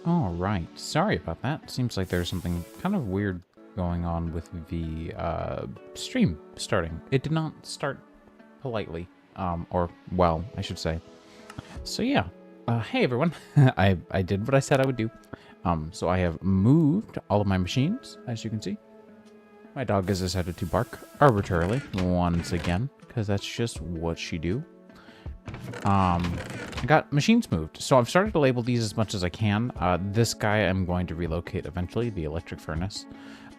All right. Sorry about that. Seems like there's something kind of weird going on with the stream starting. It did not start politely, or well, I should say. So yeah. Hey everyone. I did what I said I would do. So I have moved all of my machines, as you can see. My dog has decided to bark arbitrarily once again, because that's just what she do. I got machines moved, so I've started to label these as much as I can. This guy I'm going to relocate eventually, the electric furnace,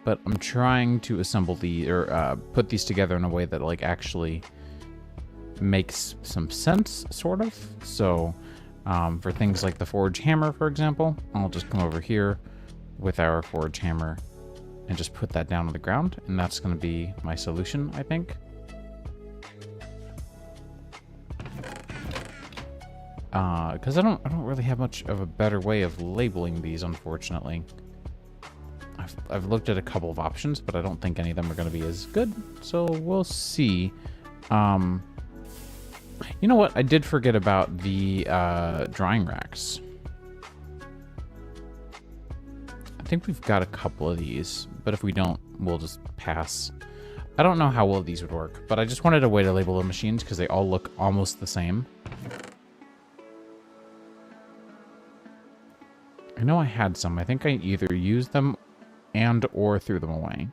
but I'm trying to assemble put these together in a way that like actually makes some sense, sort of. So for things like the forge hammer, for example, I'll just come over here with our forge hammer and just put that down on the ground, and that's going to be my solution, I think. Because I don't really have much of a better way of labeling these, unfortunately. I've looked at a couple of options, but I don't think any of them are going to be as good, so we'll see. You know what? I did forget about the drying racks. I think we've got a couple of these, but if we don't, we'll just pass. I don't know how well these would work, but I just wanted a way to label the machines because they all look almost the same. I know I had some. I think I either used them and or threw them away.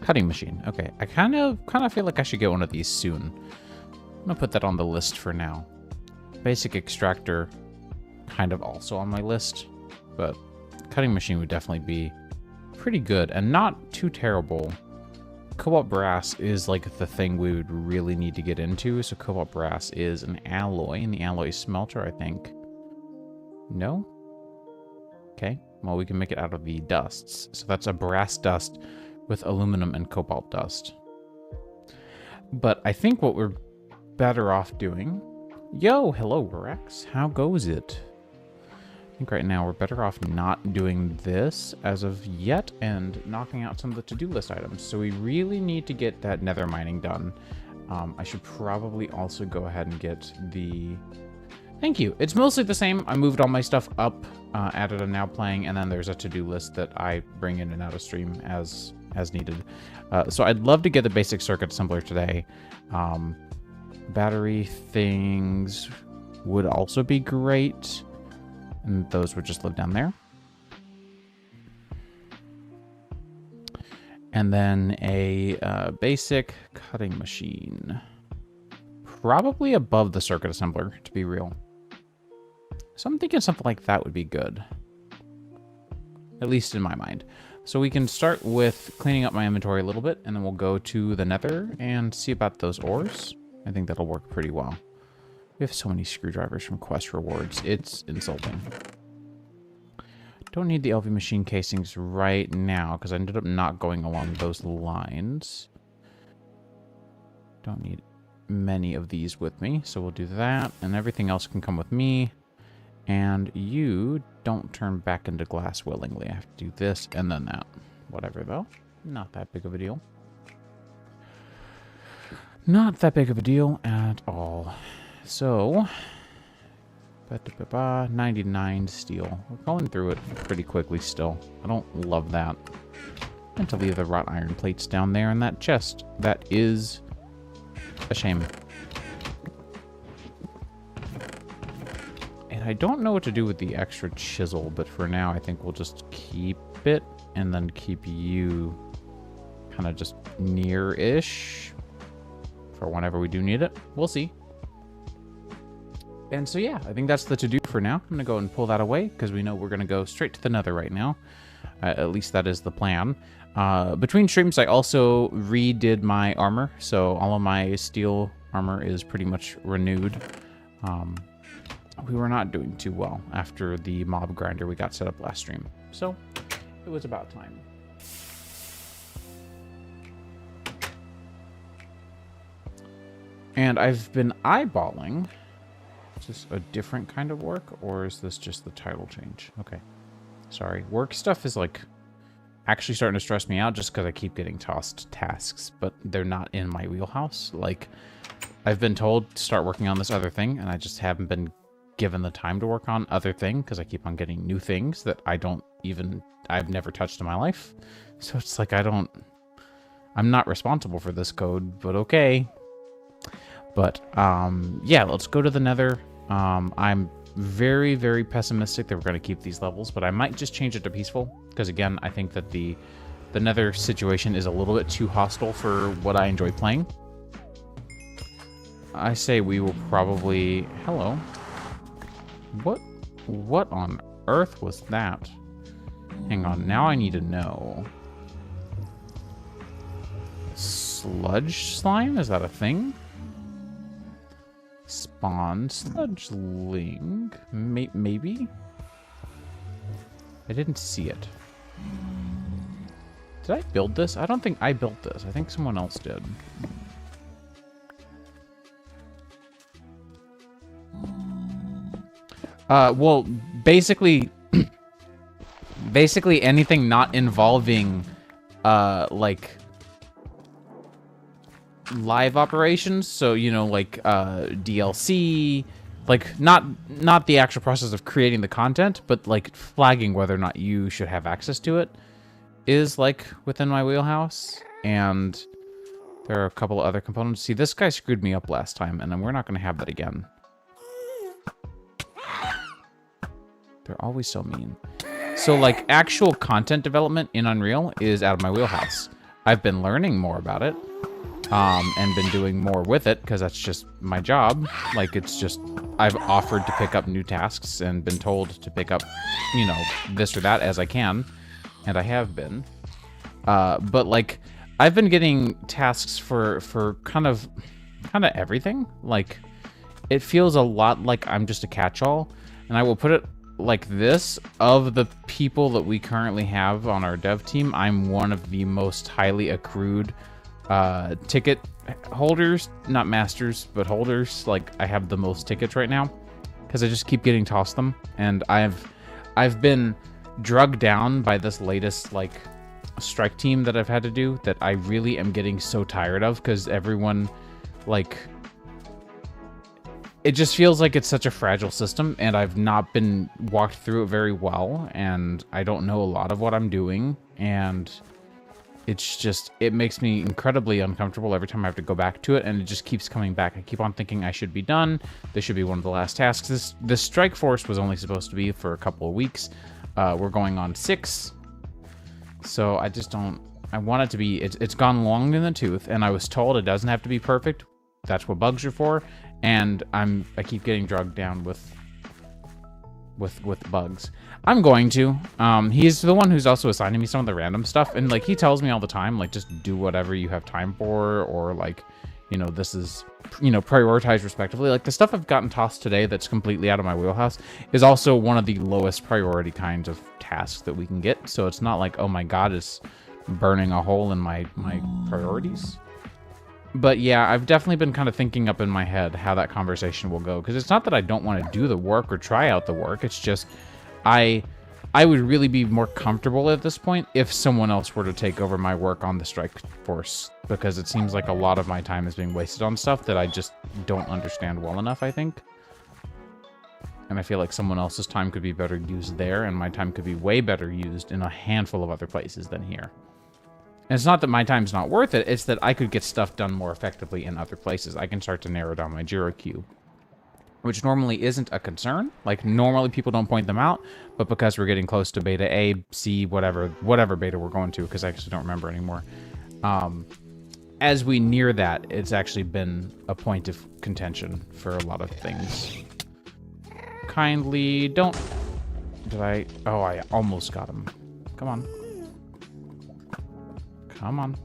Cutting machine. Okay, I kind of feel like I should get one of these soon. I'm gonna put that on the list for now. Basic extractor, kind of also on my list, but cutting machine would definitely be pretty good and not too terrible. Cobalt brass is like the thing we would really need to get into. So cobalt brass is an alloy in the alloy smelter, I think. No? Okay, well we can make it out of the dusts. So that's a brass dust with aluminum and cobalt dust. But I think what we're better off doing... Yo, hello, Rex. How goes it? I think right now we're better off not doing this as of yet and knocking out some of the to-do list items. So we really need to get that nether mining done. I should probably also go ahead and get the... Thank you. It's mostly the same. I moved all my stuff up, added a now playing, and then there's a to-do list that I bring in and out of stream as needed. So I'd love to get the basic circuit assembler today. Battery things would also be great. And those would just live down there. And then a basic cutting machine. Probably above the circuit assembler, to be real. So I'm thinking something like that would be good. At least in my mind. So we can start with cleaning up my inventory a little bit, and then we'll go to the nether and see about those ores. I think that'll work pretty well. We have so many screwdrivers from quest rewards. It's insulting. Don't need the LV machine casings right now, because I ended up not going along those lines. Don't need many of these with me, so we'll do that, and everything else can come with me. And you don't turn back into glass willingly. I have to do this and then that. Whatever, though. Not that big of a deal. Not that big of a deal at all. So, 99 steel. We're going through it pretty quickly still. I don't love that. And to leave the wrought iron plates down there in that chest. That is a shame. And I don't know what to do with the extra chisel, but for now I think we'll just keep it and then keep you kind of just near-ish for whenever we do need it. We'll see. And so yeah, I think that's the to-do for now. I'm going to go and pull that away because we know we're going to go straight to the nether right now. At least that is the plan. Between streams, I also redid my armor, so all of my steel armor is pretty much renewed. We were not doing too well after the mob grinder we got set up last stream, so it was about time. And I've been eyeballing. Is this a different kind of work, or is this just the title change? Okay. Sorry. Work stuff is, like, actually starting to stress me out just because I keep getting tossed tasks, but they're not in my wheelhouse. Like, I've been told to start working on this other thing, and I just haven't been given the time to work on other thing because I keep on getting new things that I've never touched in my life. So it's like I'm not responsible for this code, but okay. But, yeah, let's go to the Nether. I'm very, very pessimistic that we're going to keep these levels, but I might just change it to peaceful, because, again, I think that the Nether situation is a little bit too hostile for what I enjoy playing. I say we will probably... Hello. What on earth was that? Hang on, now I need to know. Sludge slime? Is that a thing? Spawn sludgeling? Maybe? I didn't see it. Did I build this? I don't think I built this. I think someone else did. Well, basically anything not involving, like, live operations. So, you know, like, DLC, like, not the actual process of creating the content, but, like, flagging whether or not you should have access to it is, like, within my wheelhouse. And there are a couple of other components. See, this guy screwed me up last time, and we're not going to have that again. They're always so mean. So, like, actual content development in Unreal is out of my wheelhouse. I've been learning more about it, and been doing more with it, because that's just my job. Like, it's just, I've offered to pick up new tasks and been told to pick up, you know, this or that as I can, and I have been. But, like, I've been getting tasks for kind of everything. Like, it feels a lot like I'm just a catch-all, and I will put it like this: of the people that we currently have on our dev team, I'm one of the most highly accrued ticket holders, not masters, but holders. Like, I have the most tickets right now because I just keep getting tossed them, and I've been drugged down by this latest, like, strike team that I've had to do that I really am getting so tired of, because everyone, like, it just feels like it's such a fragile system, and I've not been walked through it very well, and I don't know a lot of what I'm doing, and it's just, it makes me incredibly uncomfortable every time I have to go back to it, and it just keeps coming back. I keep on thinking I should be done. This should be one of the last tasks. This strike force was only supposed to be for a couple of weeks. We're going on 6. So I just don't, I want it to be, it's gone long in the tooth, and I was told it doesn't have to be perfect. That's what bugs are for. And I keep getting drugged down with bugs. I'm going to. He's the one who's also assigning me some of the random stuff, and, like, he tells me all the time, like, just do whatever you have time for, or, like, you know, this is, you know, prioritize respectively. Like, the stuff I've gotten tossed today that's completely out of my wheelhouse is also one of the lowest priority kinds of tasks that we can get. So it's not like, oh my god, it's burning a hole in my priorities. But yeah, I've definitely been kind of thinking up in my head how that conversation will go, because it's not that I don't want to do the work or try out the work. It's just I would really be more comfortable at this point if someone else were to take over my work on the strike force, because it seems like a lot of my time is being wasted on stuff that I just don't understand well enough, I think. And I feel like someone else's time could be better used there, and my time could be way better used in a handful of other places than here. And it's not that my time's not worth it, it's that I could get stuff done more effectively in other places. I can start to narrow down my Jira queue, which normally isn't a concern. Like, normally people don't point them out, but because we're getting close to beta A, C, whatever beta we're going to, because I actually don't remember anymore. As we near that, it's actually been a point of contention for a lot of things. Kindly don't... Did I... Oh, I almost got him. Come on. Come on.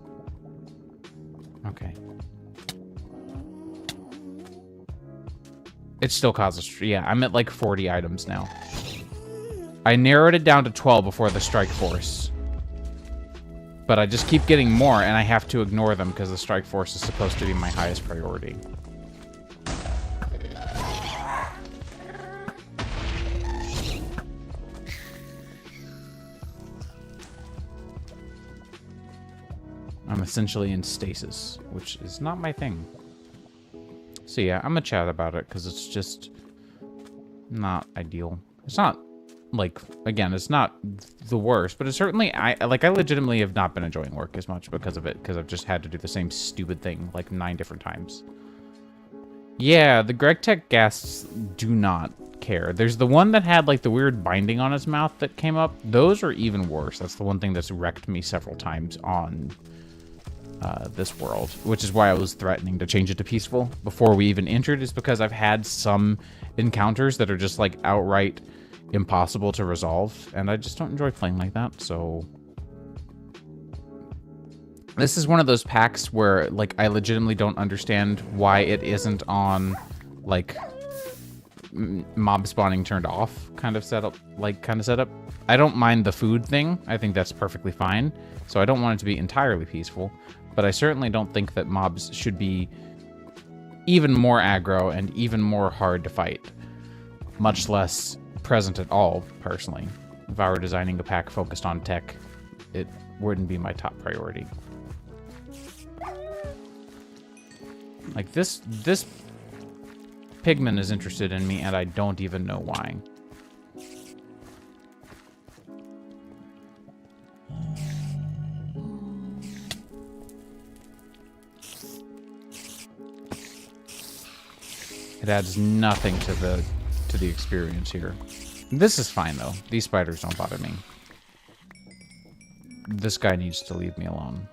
Okay. It still causes... Yeah, I'm at like 40 items now. I narrowed it down to 12 before the strike force. But I just keep getting more, and I have to ignore them because the strike force is supposed to be my highest priority. I'm essentially in stasis, which is not my thing. So yeah, I'm gonna chat about it because it's just not ideal. It's not, like, again, it's not the worst, but it's certainly, I legitimately have not been enjoying work as much because of it, because I've just had to do the same stupid thing like 9 different times. Yeah, the GregTech guests do not care. There's the one that had like the weird binding on his mouth that came up. Those are even worse. That's the one thing that's wrecked me several times on this world, which is why I was threatening to change it to peaceful before we even entered, is because I've had some encounters that are just like outright impossible to resolve, and I just don't enjoy playing like that. So this is one of those packs where like I legitimately don't understand why it isn't on like mob spawning turned off kind of setup. I don't mind the food thing. I think that's perfectly fine. So I don't want it to be entirely peaceful, but I certainly don't think that mobs should be even more aggro and even more hard to fight, much less present at all, personally. If I were designing a pack focused on tech, it wouldn't be my top priority. Like this pigman is interested in me, and I don't even know why. It adds nothing to the experience here. This is fine though. These spiders don't bother me. This guy needs to leave me alone.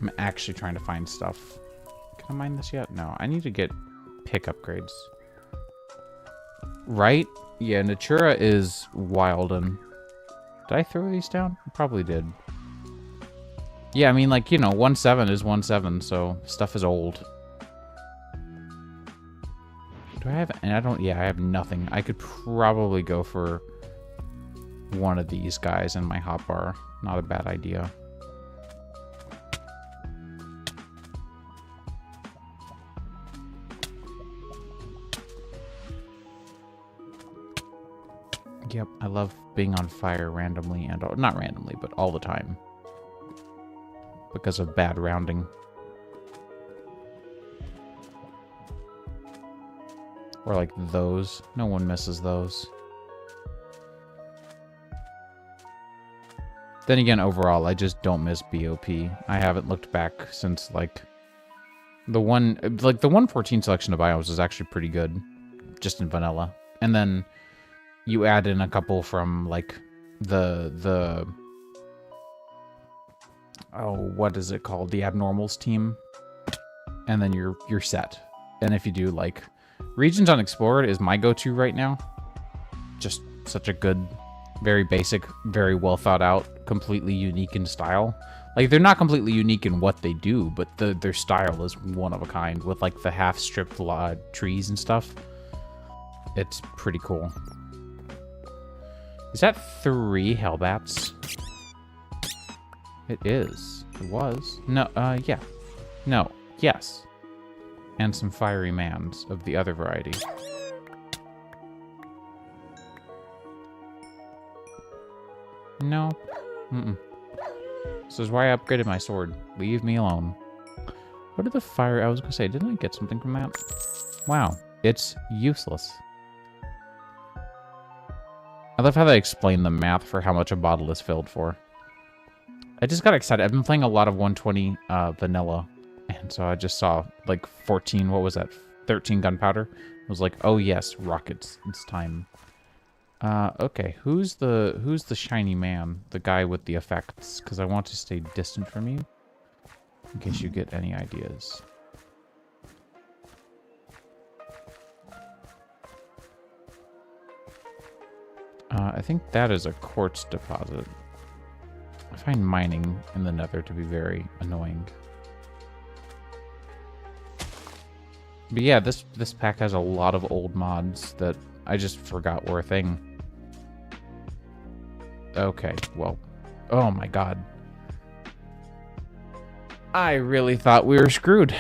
I'm actually trying to find stuff. Can I mine this yet? No, I need to get pick upgrades. Right? Yeah, Natura is wild and... Did I throw these down? I probably did. Yeah, I mean, like, you know, 1.7 is 1.7, so stuff is old. Do I have... And I don't... Yeah, I have nothing. I could probably go for one of these guys in my hotbar. Not a bad idea. Yep, I love being on fire randomly and... Not randomly, but all the time. Because of bad rounding. Or like those. No one misses those. Then again, overall, I just don't miss BOP. I haven't looked back since, like... The 114 selection of biomes is actually pretty good. Just in vanilla. And then... You add in a couple from, like, the oh, what is it called? The Abnormals team. And then you're set. And if you do, like, Regions Unexplored is my go-to right now. Just such a good, very basic, very well thought out, completely unique in style. Like, they're not completely unique in what they do, but their style is one of a kind, with, like, the half-stripped trees and stuff. It's pretty cool. Is that 3 Hellbats? It is. It was. No, yeah. No. Yes. And some fiery mans of the other variety. No. Mm-mm. This is why I upgraded my sword. Leave me alone. What are the fire... I was gonna say, didn't I get something from that? Wow. It's useless. I love how they explain the math for how much a bottle is filled for. I just got excited. I've been playing a lot of 120 vanilla. And so I just saw like 14, what was that? 13 gunpowder. I was like, oh yes, rockets. It's time. Okay, who's the shiny man? The guy with the effects? Because I want to stay distant from you. In case you get any ideas. I think that is a quartz deposit. I find mining in the nether to be very annoying. But yeah, this pack has a lot of old mods that I just forgot were a thing. Okay, well, oh my god. I really thought we were screwed.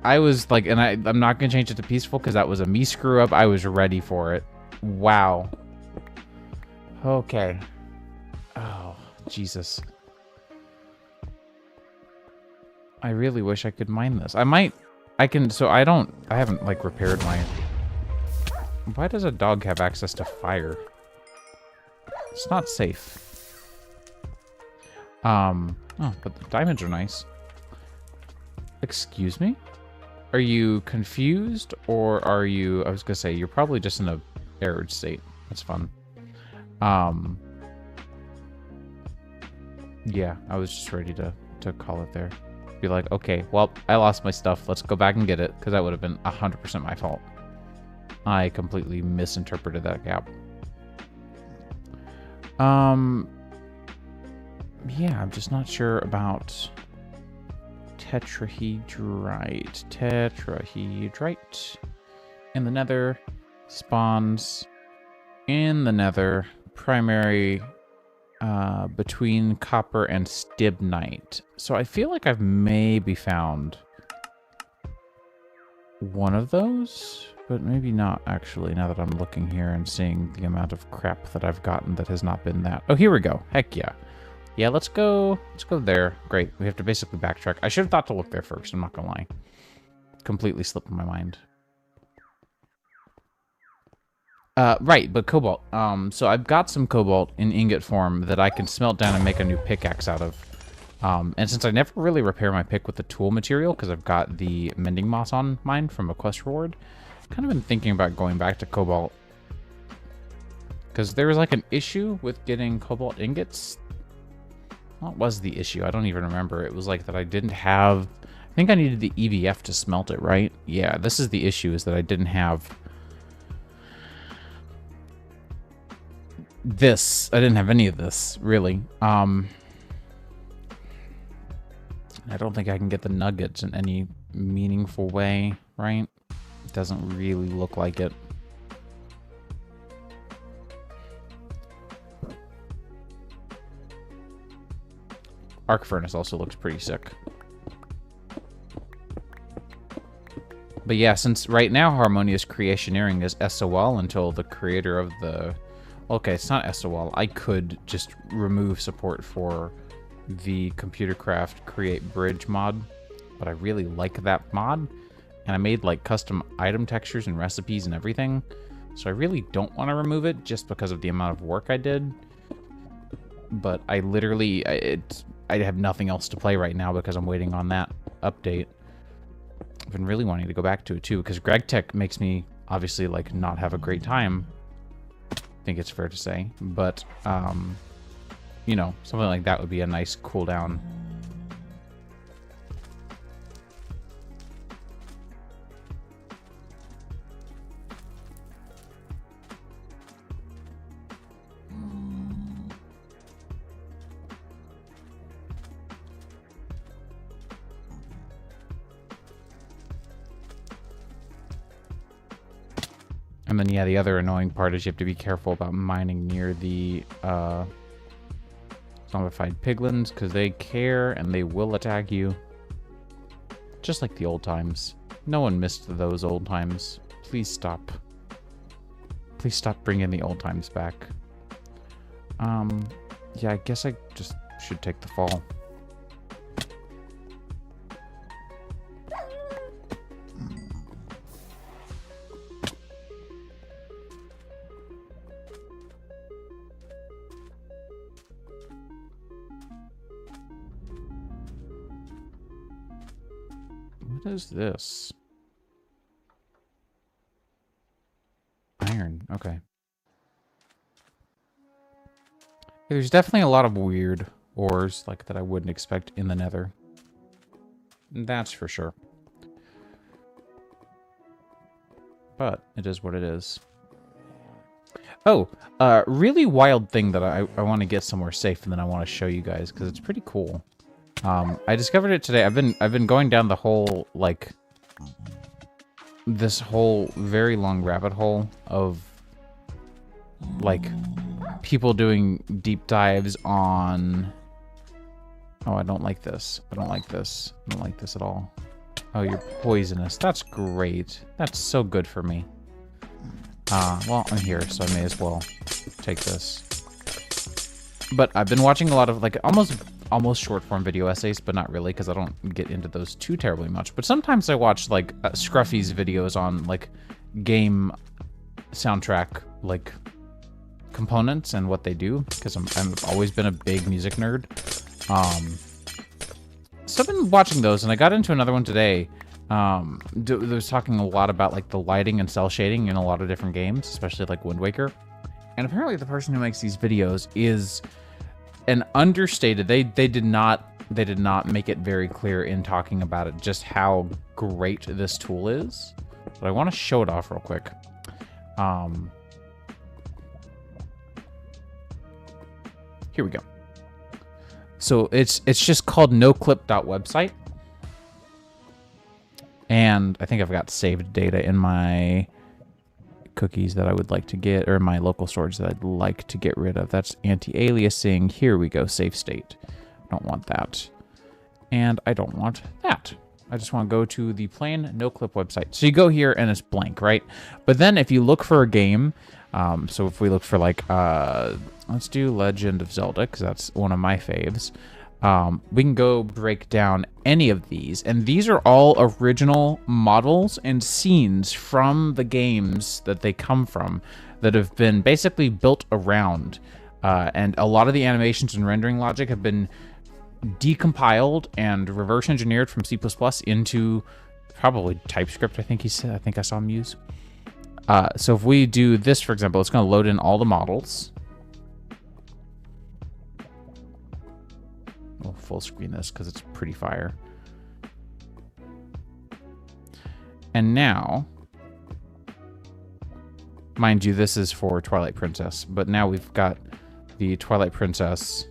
I was like, and I'm not going to change it to peaceful because that was a me screw up. I was ready for it. Wow. Okay. Oh, Jesus. I really wish I could mine this. I haven't like repaired my... Why does a dog have access to fire? It's not safe. Oh, but the diamonds are nice. Excuse me? Are you confused or are you... I was gonna say, you're probably just in a error state. That's fun. Yeah, I was just ready to call it there. Be like, okay, well, I lost my stuff. Let's go back and get it, because that would have been 100% my fault. I completely misinterpreted that gap. Yeah, I'm just not sure about tetrahedrite. Tetrahedrite in the nether spawns in the nether. Primary between copper and stibnite. So I feel like I've maybe found one of those, but maybe not actually, now that I'm looking here and seeing the amount of crap that I've gotten that has not been that. Oh, here we go. Heck yeah. Yeah, let's go there. Great. We have to basically backtrack. I should have thought to look there first, I'm not gonna lie. Completely slipped my mind. Right, but cobalt. So I've got some cobalt in ingot form that I can smelt down and make a new pickaxe out of. And since I never really repair my pick with the tool material, because I've got the mending moss on mine from a quest reward, I've kind of been thinking about going back to cobalt. Because there was like an issue with getting cobalt ingots. What was the issue? I don't even remember. It was like that I didn't have... I think I needed the EBF to smelt it, right? Yeah, this is the issue, is that I didn't have... this. I didn't have any of this, really. I don't think I can get the nuggets in any meaningful way, right? It doesn't really look like it. Arc furnace also looks pretty sick. But yeah, since right now Harmonious Creationeering is SOL until the creator of the... Okay, it's not SOL. I could just remove support for the Computercraft Create Bridge mod, but I really like that mod, and I made like custom item textures and recipes and everything, so I really don't want to remove it just because of the amount of work I did. But I literally, I have nothing else to play right now because I'm waiting on that update. I've been really wanting to go back to it too, because GregTech makes me obviously like not have a great time. I think it's fair to say, but you know, something like that would be a nice cooldown. And then, yeah, the other annoying part is you have to be careful about mining near the zombified piglins, because they care and they will attack you. Just like the old times. No one missed those old times. Please stop. Please stop bringing the old times back. Yeah, I guess I just should take the fall. What is this? Iron, okay. There's definitely a lot of weird ores like that I wouldn't expect in the nether. That's for sure. but it is what it is. Oh, really wild thing that I want to get somewhere safe, and then I want to show you guys because it's pretty cool. I discovered it today. I've been going down the whole like this whole very long rabbit hole of like people doing deep dives on. Oh, I don't like this. I don't like this. I don't like this at all. Oh, you're poisonous. That's great. That's so good for me. Well, I'm here, so I may as well take this. But I've been watching a lot of, like, almost short-form video essays, but not really, because I don't get into those too terribly much. But sometimes I watch, like, Scruffy's videos on, like, game soundtrack, like, components and what they do, because I've always been a big music nerd. So I've been watching those, and I got into another one today. There was talking a lot about like the lighting and cell shading in a lot of different games, especially like Wind Waker. And apparently the person who makes these videos is an understated. They did not make it very clear in talking about it just how great this tool is. But I want to show it off real quick. Here we go. So it's just called noclip.website. And I think I've got saved data in my cookies that I would like to get, or my local storage that I'd like to get rid of. That's anti-aliasing. Here we go, safe state. I don't want that. And I don't want that. I just want to go to the plain noclip website. So you go here and it's blank, right? But then if you look for a game, so if we look for like, let's do Legend of Zelda, because that's one of my faves. We can go break down any of these, and these are all original models and scenes from the games that they come from that have been basically built around, and a lot of the animations and rendering logic have been decompiled and reverse engineered from C++ into probably TypeScript. I think he said. I think I saw him use. So if we do this, for example, it's going to load in all the models. We'll full screen this because it's pretty fire. And now, mind you, this is for Twilight Princess, but now we've got the Twilight Princess.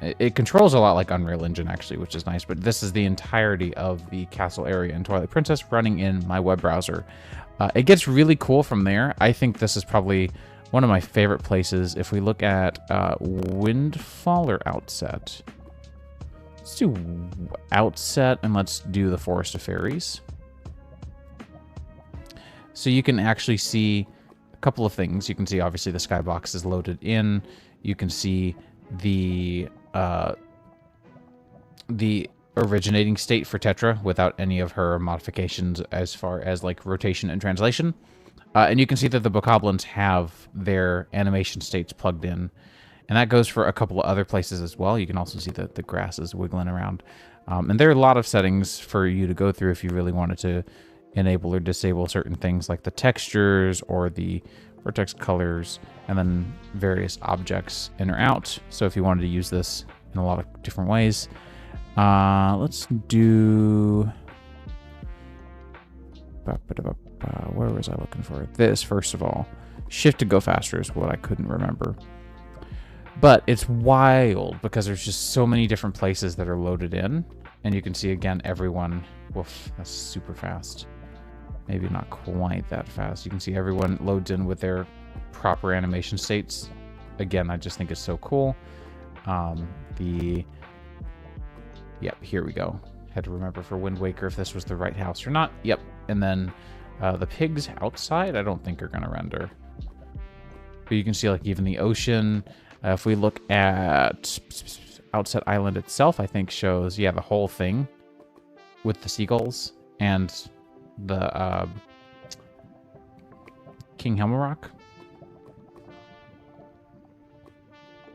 It controls a lot like Unreal Engine, actually, which is nice, but this is the entirety of the castle area in Twilight Princess running in my web browser. It gets really cool from there. I think this is probably one of my favorite places. If we look at Windfall or Outset. Let's do Outset, and let's do the Forest of Fairies. So you can actually see a couple of things. You can see, obviously, the skybox is loaded in. You can see the originating state for Tetra without any of her modifications as far as like rotation and translation. And you can see that the bokoblins have their animation states plugged in. And that goes for a couple of other places as well. You can also see that the grass is wiggling around. And there are a lot of settings for you to go through if you really wanted to enable or disable certain things like the textures or the vertex colors, and then various objects in or out. So if you wanted to use this in a lot of different ways, let's do... where was I looking for? This, first of all. Shift to go faster is what I couldn't remember. But it's wild because there's just so many different places that are loaded in. And you can see, again, everyone... Woof, that's super fast. Maybe not quite that fast. You can see everyone loads in with their proper animation states. Again, I just think it's so cool. Yep, here we go. Had to remember for Wind Waker if this was the right house or not. Yep, and then the pigs outside, I don't think are going to render. But you can see like even the ocean. If we look at Outset Island itself, I think shows, yeah, the whole thing with the seagulls and the King Helma Rock,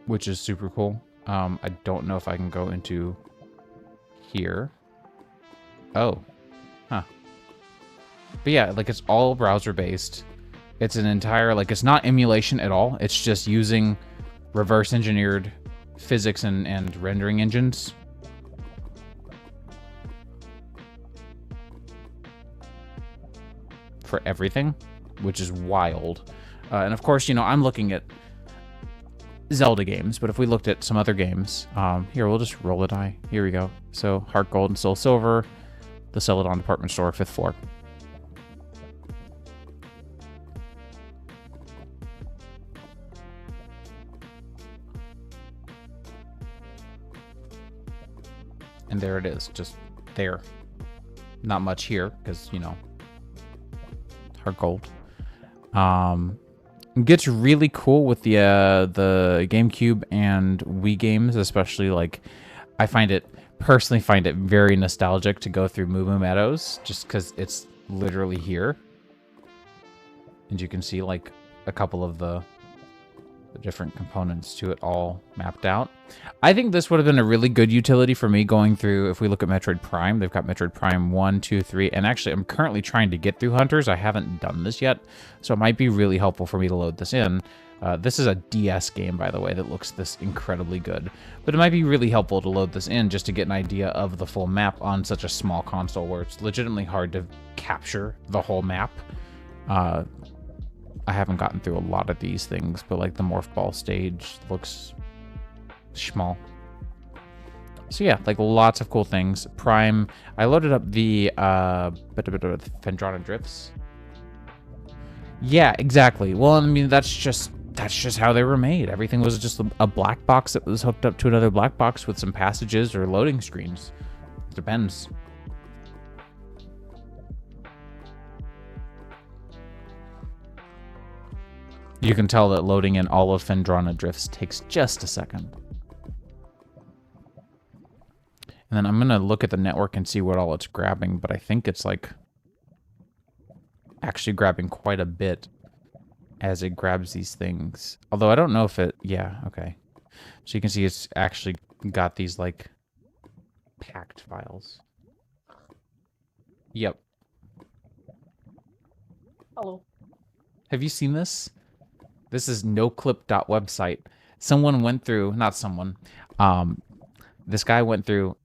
which is super cool. I don't know if I can go into here. Oh, huh. But yeah, like it's all browser based. It's an entire, like it's not emulation at all. It's just using reverse engineered physics and rendering engines. for everything, which is wild. And of course, you know, I'm looking at Zelda games, but if we looked at some other games, here, we'll just roll a die. Here we go. So, Heart Gold and Soul Silver, the Celadon Department Store, 5th floor. And there it is, just there. Not much here, because, you know, Heart Gold. It gets really cool with the GameCube and Wii games, especially, like, I personally find it very nostalgic to go through Moo Moo Meadows, just because it's literally here. And you can see, like, a couple of the different components to it all mapped out. I think this would have been a really good utility for me going through, if we look at Metroid Prime, they've got Metroid Prime 1, 2, 3, and actually I'm currently trying to get through Hunters. I haven't done this yet, so it might be really helpful for me to load this in. This is a DS game, by the way, that looks this incredibly good, but it might be really helpful to load this in just to get an idea of the full map on such a small console where it's legitimately hard to capture the whole map. I haven't gotten through a lot of these things, but like the Morph Ball stage looks small. So yeah, like lots of cool things. Prime, I loaded up the Phendrana Drifts. Yeah, exactly. Well, I mean, that's just how they were made. Everything was just a black box that was hooked up to another black box with some passages or loading screens. It depends. You can tell that loading in all of Phendrana Drifts takes just a second. And then I'm going to look at the network and see what all it's grabbing, but I think it's like actually grabbing quite a bit as it grabs these things. Although I don't know if it, yeah, okay. So you can see it's actually got these like packed files. Yep. Hello. Have you seen this? This is noclip.website. Someone went through, not someone, this guy went through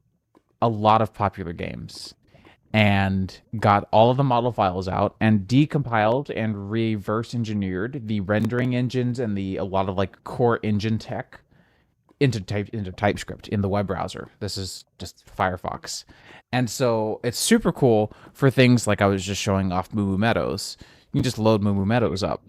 a lot of popular games and got all of the model files out and decompiled and reverse engineered the rendering engines and a lot of like core engine tech into TypeScript in the web browser. This is just Firefox. And so it's super cool for things like I was just showing off Moo Moo Meadows. You can just load Moo Moo Meadows up.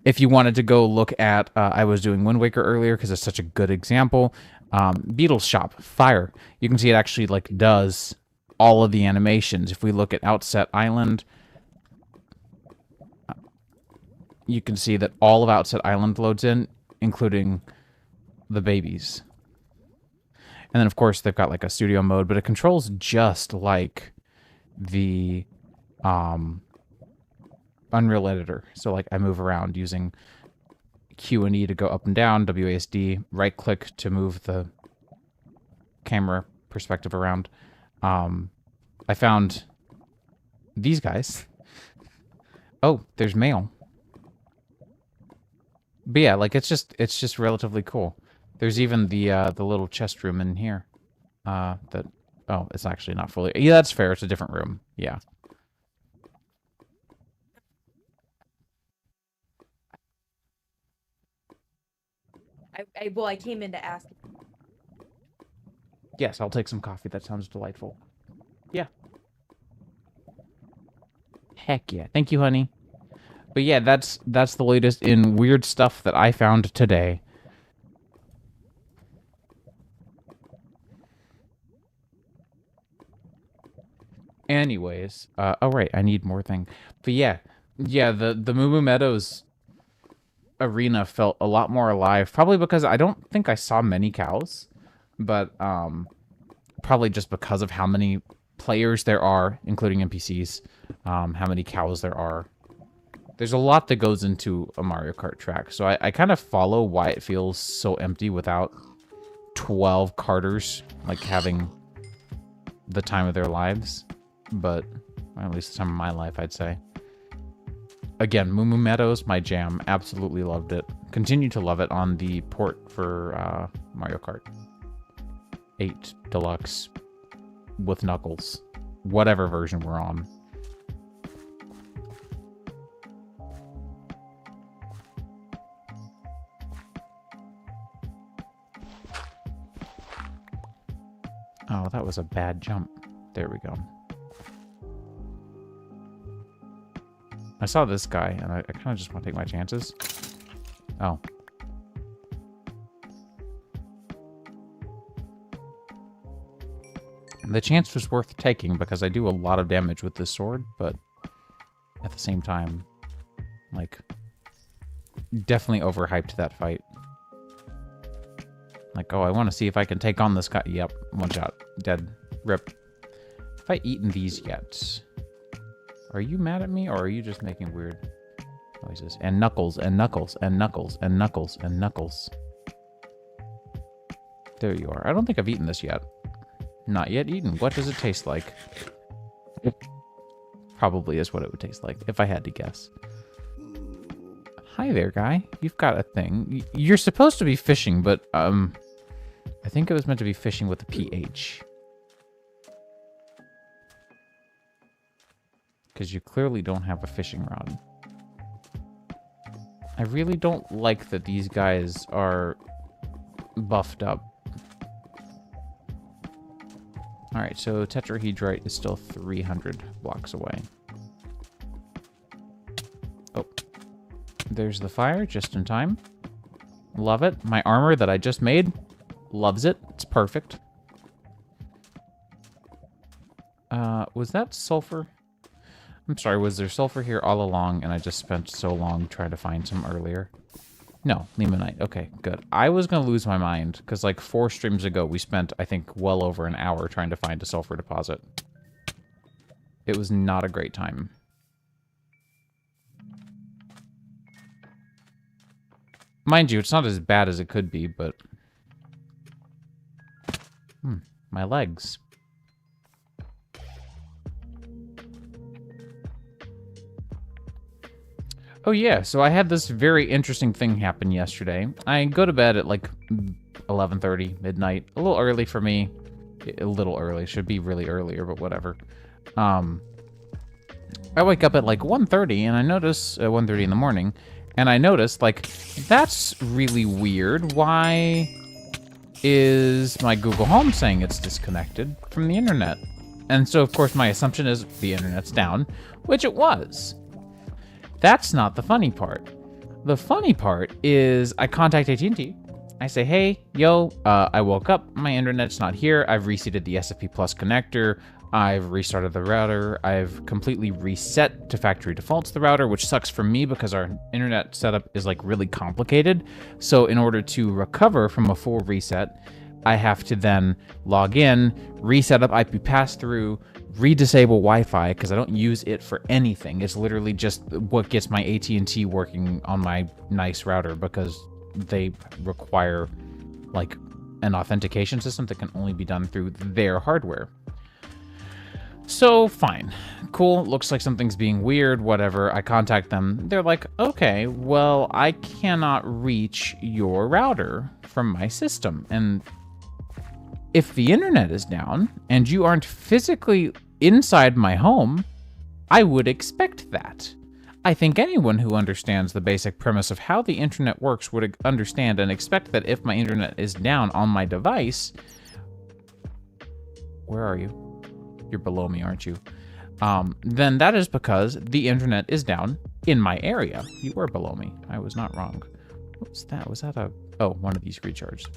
If you wanted to go look at, I was doing Wind Waker earlier because it's such a good example. Beatles Shop, Fire. You can see it actually like does all of the animations. If we look at Outset Island, you can see that all of Outset Island loads in, including the babies. And then of course they've got like a studio mode, but it controls just like the Unreal Editor. So like I move around using Q and E to go up and down, WASD, right click to move the camera perspective around. I found these guys. Oh, there's mail. But yeah, like it's just relatively cool. There's even the little chest room in here. Oh, it's actually not fully. Yeah, that's fair. It's a different room. Yeah. I came in to ask. Yes, I'll take some coffee. That sounds delightful. Yeah. Heck yeah. Thank you, honey. But yeah, that's the latest in weird stuff that I found today. Anyways, oh right, I need more thing. But yeah, the Moo Moo Meadows arena felt a lot more alive, probably because I don't think I saw many cows, but probably just because of how many players there are, including NPCs, how many cows there are. There's a lot that goes into a Mario Kart track, so I kind of follow why it feels so empty without 12 carters, like, having the time of their lives. But, well, at least the time of my life, I'd say. Again, Moo Moo Meadows, my jam. Absolutely loved it. Continue to love it on the port for Mario Kart 8 Deluxe with Knuckles. Whatever version we're on. Oh, that was a bad jump. There we go. I saw this guy, and I kind of just want to take my chances. Oh. The chance was worth taking because I do a lot of damage with this sword, but at the same time, like, definitely overhyped that fight. Like, oh, I want to see if I can take on this guy. Yep, one shot. Dead. Rip. Have I eaten these yet? Are you mad at me, or are you just making weird noises? And knuckles, and knuckles, and knuckles, and knuckles, and knuckles. There you are. I don't think I've eaten this yet. Not yet eaten. What does it taste like? Probably is what it would taste like, if I had to guess. Hi there, guy. You've got a thing. You're supposed to be fishing, but, I think it was meant to be fishing with a PH. Because you clearly don't have a fishing rod. I really don't like that these guys are buffed up. Alright, so tetrahedrite is still 300 blocks away. Oh. There's the fire, just in time. Love it. My armor that I just made loves it. It's perfect. Was that sulfur? I'm sorry, was there sulfur here all along and I just spent so long trying to find some earlier? No, limonite. Okay, good. I was going to lose my mind because like 4 streams ago we spent, I think, well over an hour trying to find a sulfur deposit. It was not a great time. Mind you, it's not as bad as it could be, but... my legs. Oh yeah, so I had this very interesting thing happen yesterday. I go to bed at like 11:30, midnight. A little early for me. A little early. Should be really earlier, but whatever. I wake up at like 1:30 and I notice... 1:30 in the morning. And I noticed, like, that's really weird. Why is my Google Home saying it's disconnected from the internet? And so, of course, my assumption is the internet's down, which it was. That's not the funny part. The funny part is I contact AT&T. I say, hey, yo, I woke up. My internet's not here. I've reseated the SFP Plus connector. I've restarted the router. I've completely reset to factory defaults the router, which sucks for me because our internet setup is like really complicated. So in order to recover from a full reset, I have to then log in, reset up IP pass-through, redisable Wi-Fi because I don't use it for anything. It's literally just what gets my AT&T working on my nice router because they require like an authentication system that can only be done through their hardware. So, fine. Cool, looks like something's being weird, whatever. I contact them. They're like, okay, well, I cannot reach your router from my system. And if the internet is down and you aren't physically inside my home, I would expect that. I think anyone who understands the basic premise of how the internet works would understand and expect that if my internet is down on my device... Where are you? You're below me, aren't you? Then that is because the internet is down in my area. You were below me. I was not wrong. What was that? Was that a... Oh, one of these recharged.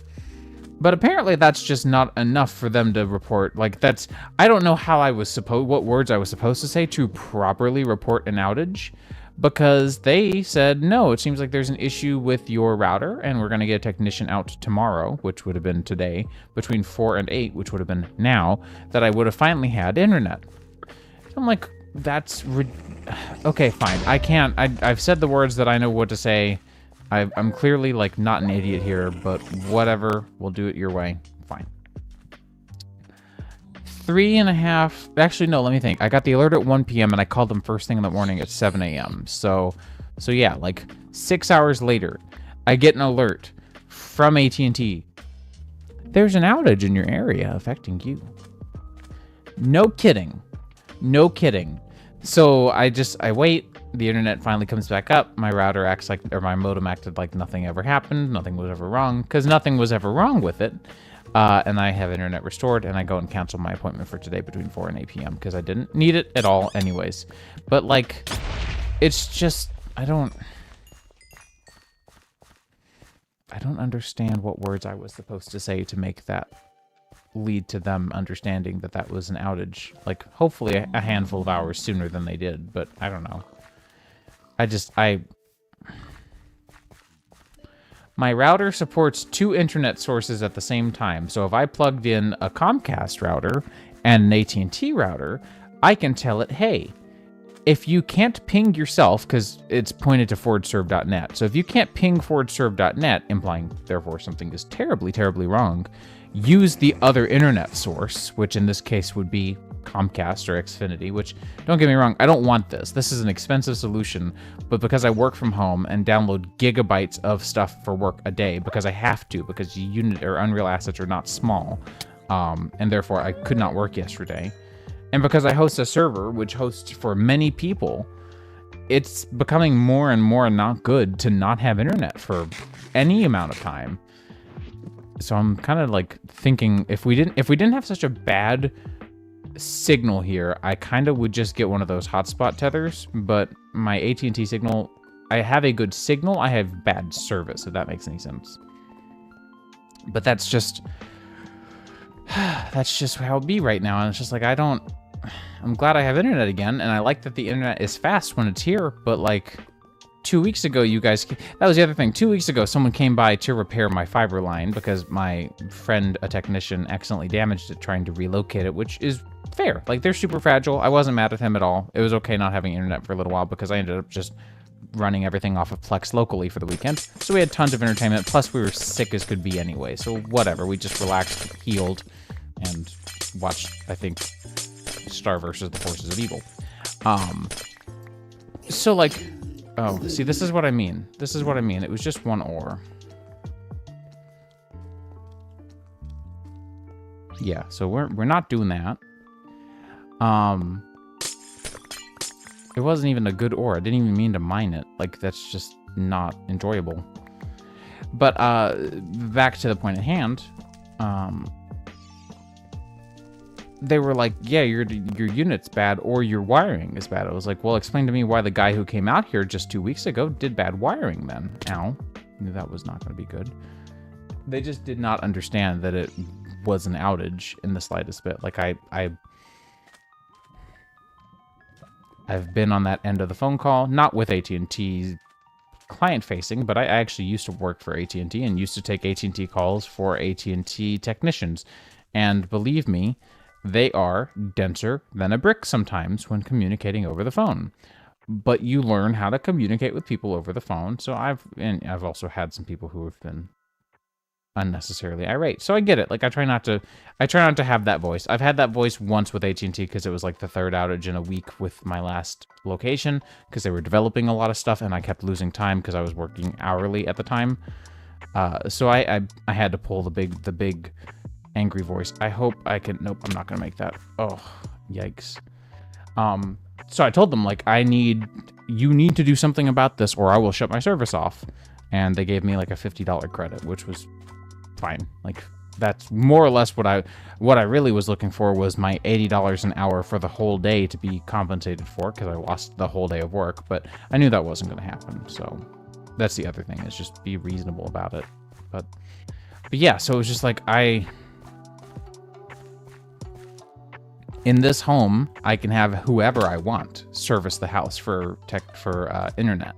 But apparently that's just not enough for them to report. Like, that's... I don't know how I was supposed... What words I was supposed to say to properly report an outage. Because they said, no, it seems like there's an issue with your router, and we're going to get a technician out tomorrow, which would have been today, between 4 and 8, which would have been now, that I would have finally had internet. I'm like, that's... Okay, fine. I can't... I've said the words that I know what to say. I'm clearly, like, not an idiot here, but whatever. We'll do it your way. Fine. 3.5... Actually, no, let me think. I got the alert at 1 p.m. and I called them first thing in the morning at 7 a.m. So yeah, like 6 hours later, I get an alert from AT&T. There's an outage in your area affecting you. No kidding. No kidding. So I wait. The internet finally comes back up. My router acts like, or my modem acted like nothing ever happened. Nothing was ever wrong, because nothing was ever wrong with it. and I have internet restored, and I go and cancel my appointment for today between 4 and 8 p.m. because I didn't need it at all anyways. But, like, it's just, I don't understand what words I was supposed to say to make that lead to them understanding that that was an outage. Like, hopefully a handful of hours sooner than they did, but I don't know. My router supports 2 internet sources at the same time, so if I plugged in a Comcast router and an AT&T router, I can tell it, hey, if you can't ping yourself, because it's pointed to forwardserve.net, so if you can't ping forwardserve.net, implying therefore something is terribly, terribly wrong, use the other internet source, which in this case would be Comcast or Xfinity, which, don't get me wrong, I don't want this. This is an expensive solution, but because I work from home and download gigabytes of stuff for work a day, because I have to, because Unity or Unreal assets are not small, and therefore I could not work yesterday, and because I host a server which hosts for many people, it's becoming more and more not good to not have internet for any amount of time. So I'm kind of like thinking if we didn't have such a bad signal here, I kind of would just get one of those hotspot tethers, but my AT&T signal, I have a good signal, I have bad service, if that makes any sense. But that's just how it be right now, and it's just like, I'm glad I have internet again, and I like that the internet is fast when it's here, but like 2 weeks ago, that was the other thing. 2 weeks ago, someone came by to repair my fiber line because my friend, a technician, accidentally damaged it trying to relocate it, which is fair. Like, they're super fragile. I wasn't mad at him at all. It was okay not having internet for a little while because I ended up just running everything off of Plex locally for the weekend. So we had tons of entertainment, plus we were sick as could be anyway. So whatever, we just relaxed, healed, and watched, I think, Star versus the Forces of Evil. So like, oh, see, this is what I mean. This is what I mean. It was just one ore. Yeah, so we're not doing that. It wasn't even a good ore. I didn't even mean to mine it. Like, that's just not enjoyable. But back to the point at hand. They were like, yeah, your unit's bad or your wiring is bad. I was like, well, explain to me why the guy who came out here just 2 weeks ago did bad wiring then. Ow. Knew that was not going to be good. They just did not understand that it was an outage in the slightest bit. Like, I've been on that end of the phone call, not with AT&T client-facing, but I actually used to work for AT&T and used to take AT&T calls for AT&T technicians. And believe me, they are denser than a brick sometimes when communicating over the phone. But you learn how to communicate with people over the phone. So I've also had some people who have been unnecessarily irate. So I get it. Like, I try not to have that voice. I've had that voice once with AT&T because it was like the third outage in a week with my last location because they were developing a lot of stuff and I kept losing time because I was working hourly at the time. So I had to pull the big angry voice. I hope I can... Nope, I'm not going to make that. Oh, yikes. So I told them, like, you need to do something about this or I will shut my service off. And they gave me like a $50 credit, which was fine. Like, that's more or less what I really was looking for was my $80 an hour for the whole day to be compensated for because I lost the whole day of work. But I knew that wasn't going to happen. So that's the other thing, is just be reasonable about it. But yeah, so it was just like in this home, I can have whoever I want service the house for internet.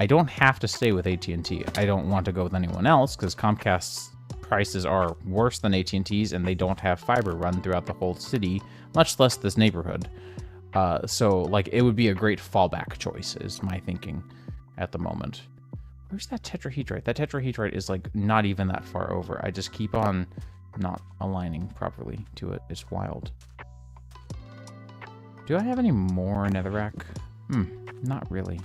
I don't have to stay with AT&T. I don't want to go with anyone else because Comcast's prices are worse than AT&T's and they don't have fiber run throughout the whole city, much less this neighborhood. So, like, it would be a great fallback choice is my thinking at the moment. Where's that tetrahedrite? That tetrahedrite is, like, not even that far over. I just keep on not aligning properly to it. It's wild. Do I have any more netherrack? Not really.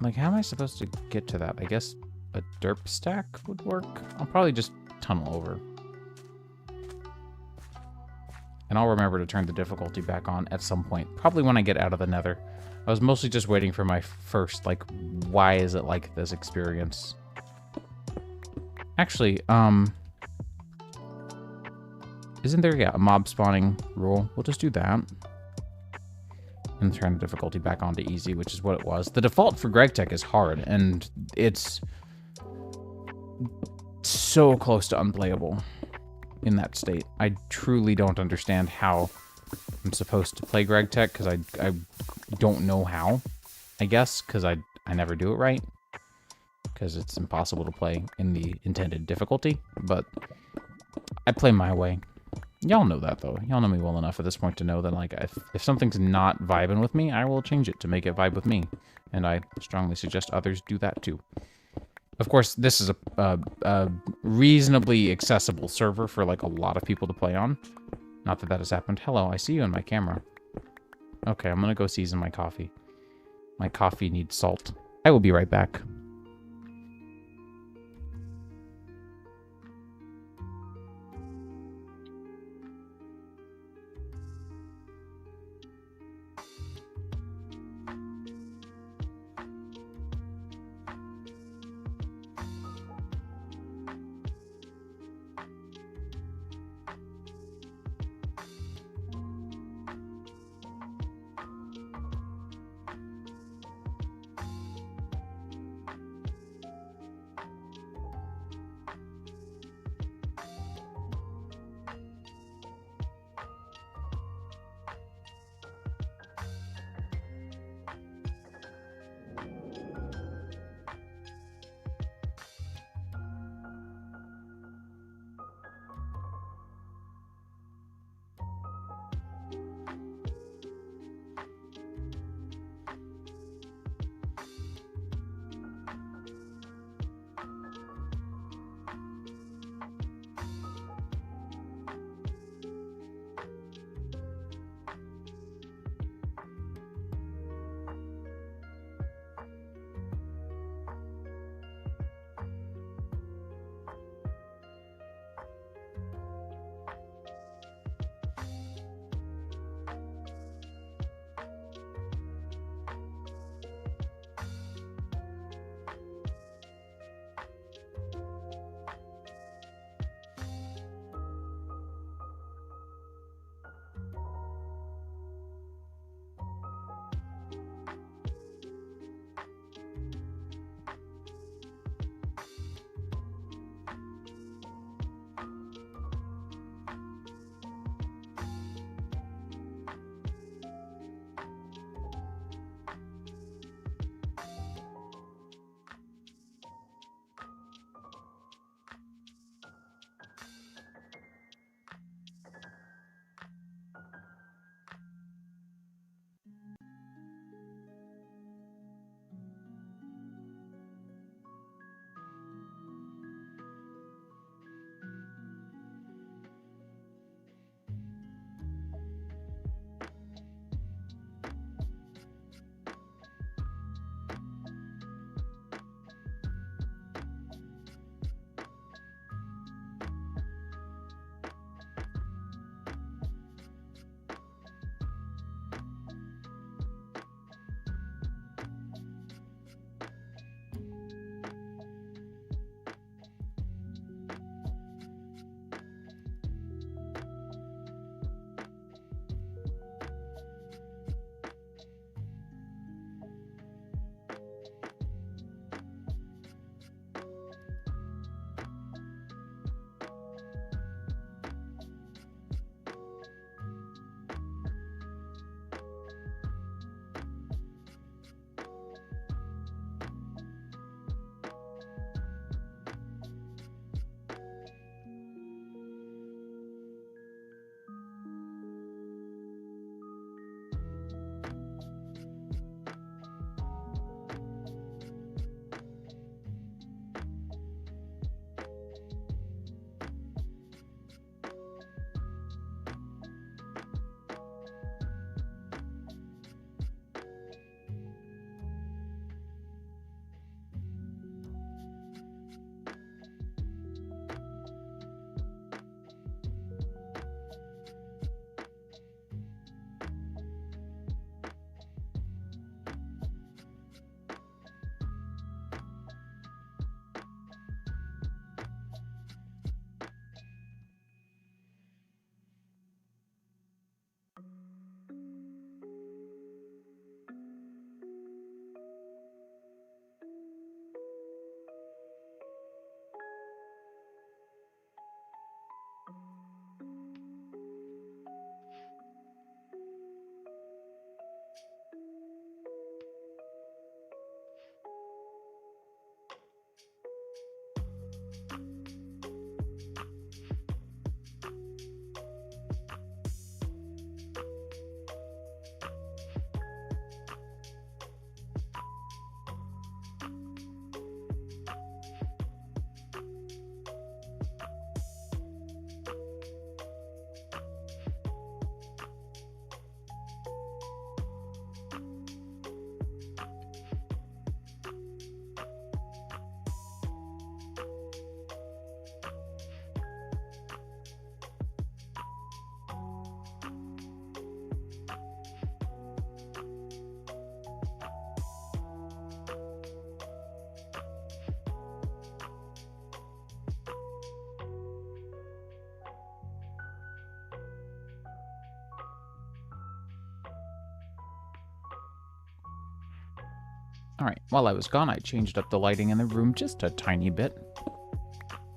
Like, how am I supposed to get to that? I guess a derp stack would work. I'll probably just tunnel over. And I'll remember to turn the difficulty back on at some point. Probably when I get out of the nether. I was mostly just waiting for my first, like, why is it like this experience. Actually, isn't there, yeah, a mob spawning rule? We'll just do that. And turn the difficulty back on to easy, which is what it was. The default for GregTech is hard, and it's so close to unplayable in that state. I truly don't understand how I'm supposed to play GregTech, because I don't know how, I guess, because I never do it right, because it's impossible to play in the intended difficulty, but I play my way. Y'all know that, though. Y'all know me well enough at this point to know that, like, if something's not vibing with me, I will change it to make it vibe with me. And I strongly suggest others do that, too. Of course, this is a reasonably accessible server for, like, a lot of people to play on. Not that that has happened. Hello, I see you in my camera. Okay, I'm gonna go season my coffee. My coffee needs salt. I will be right back. All right, while I was gone, I changed up the lighting in the room just a tiny bit.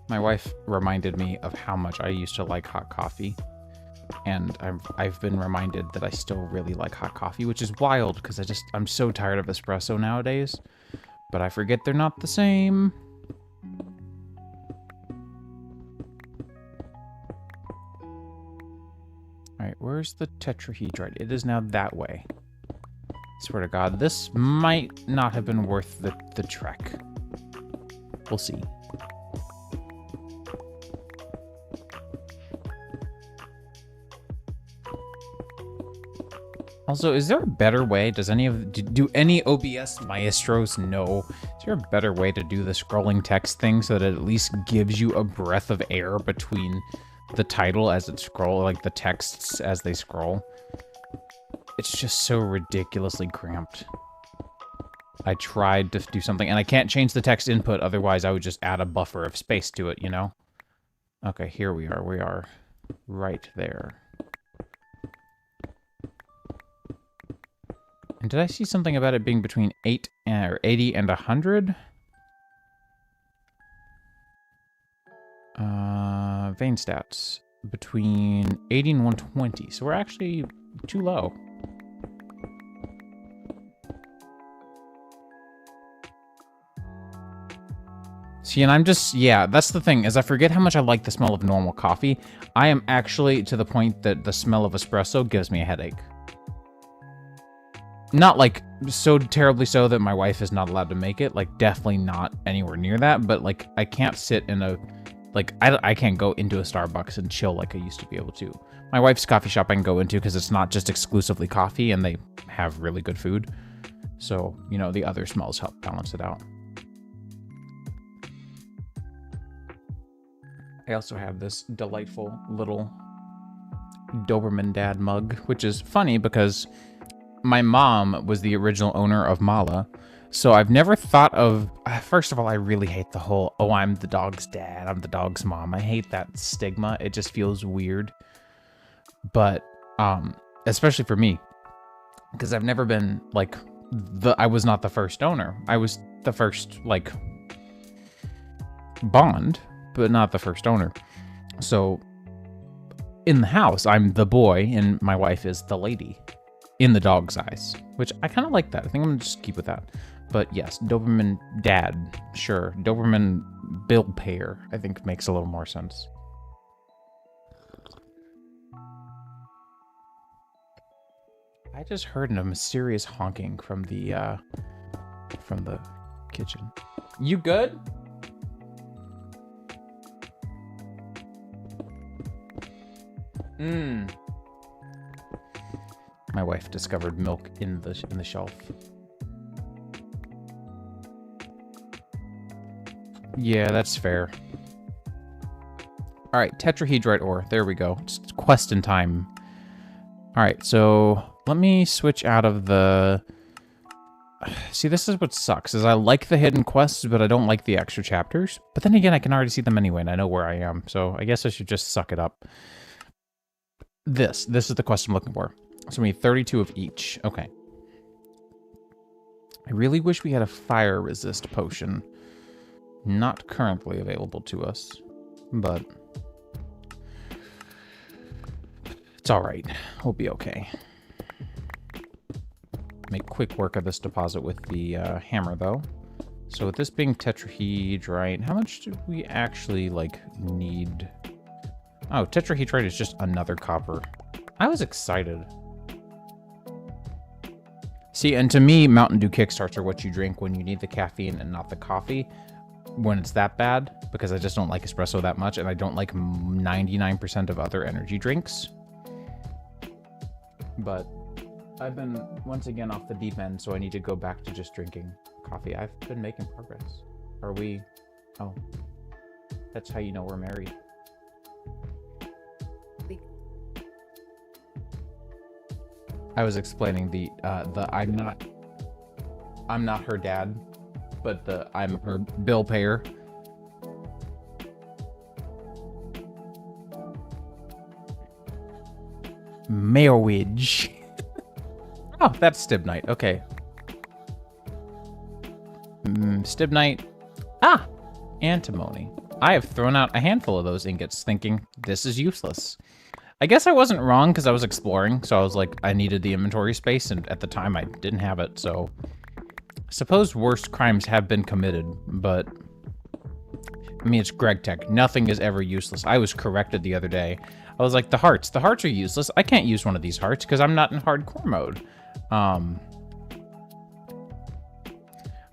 My wife reminded me of how much I used to like hot coffee, and I've been reminded that I still really like hot coffee, which is wild because I'm so tired of espresso nowadays, but I forget they're not the same. All right, where's the tetrahedrite? It is now that way. Swear to God, this might not have been worth the trek. We'll see. Also, is there a better way? Do any OBS maestros know? Is there a better way to do the scrolling text thing so that it at least gives you a breath of air between the title as it scrolls, like the texts as they scroll? It's just so ridiculously cramped. I tried to do something, and I can't change the text input, otherwise I would just add a buffer of space to it, you know? Okay, here we are. We are right there. And did I see something about it being between 80 and 100? Vein stats. Between 80 and 120. So we're actually too low. See, and I'm just, yeah, that's the thing, is I forget how much I like the smell of normal coffee. I am actually to the point that the smell of espresso gives me a headache. Not, like, so terribly so that my wife is not allowed to make it. Like, definitely not anywhere near that. But, like, I can't sit in a... Like, I can't go into a Starbucks and chill like I used to be able to. My wife's coffee shop I can go into because it's not just exclusively coffee and they have really good food. So, you know, the other smells help balance it out. I also have this delightful little Doberman Dad mug, which is funny because my mom was the original owner of Mala. So I've never thought of... First of all, I really hate the whole, oh, I'm the dog's dad, I'm the dog's mom. I hate that stigma. It just feels weird. But, especially for me, because I've never been, like, I was not the first owner. I was the first, like, bond, but not the first owner. So, in the house, I'm the boy, and my wife is the lady. In the dog's eyes, which I kind of like that. I think I'm gonna just keep with that. But yes, Doberman Dad, sure. Doberman Bill Payer, I think makes a little more sense. I just heard a mysterious honking from the kitchen. You good? My wife discovered milk in the shelf. Yeah, that's fair. All right, tetrahedrite ore. There we go. It's question time. All right, so let me switch out of the... See, this is what sucks, is I like the hidden quests, but I don't like the extra chapters. But then again, I can already see them anyway, and I know where I am, so I guess I should just suck it up. This is the quest I'm looking for. So we need 32 of each. Okay. I really wish we had a fire resist potion. Not currently available to us, but it's all right. We'll be okay. Make quick work of this deposit with the hammer, though. So with this being tetrahedrite, how much do we actually, like, need? Oh, tetrahedrite is just another copper. I was excited. See, and to me, Mountain Dew Kickstarts are what you drink when you need the caffeine and not the coffee. When it's that bad, because I just don't like espresso that much, and I don't like 99% of other energy drinks. But I've been, once again, off the deep end, so I need to go back to just drinking coffee. I've been making progress. Are we... Oh. That's how you know we're married. I was explaining the I'm not her dad, but I'm her bill payer. Marriage. Oh, that's Stibnite. Okay. Stibnite. Ah! Antimony. I have thrown out a handful of those ingots thinking this is useless. I guess I wasn't wrong because I was exploring, so I was like, I needed the inventory space, and at the time I didn't have it, so... I suppose worse crimes have been committed, but... I mean, it's Greg Tech. Nothing is ever useless. I was corrected the other day. I was like, the hearts are useless. I can't use one of these hearts because I'm not in hardcore mode.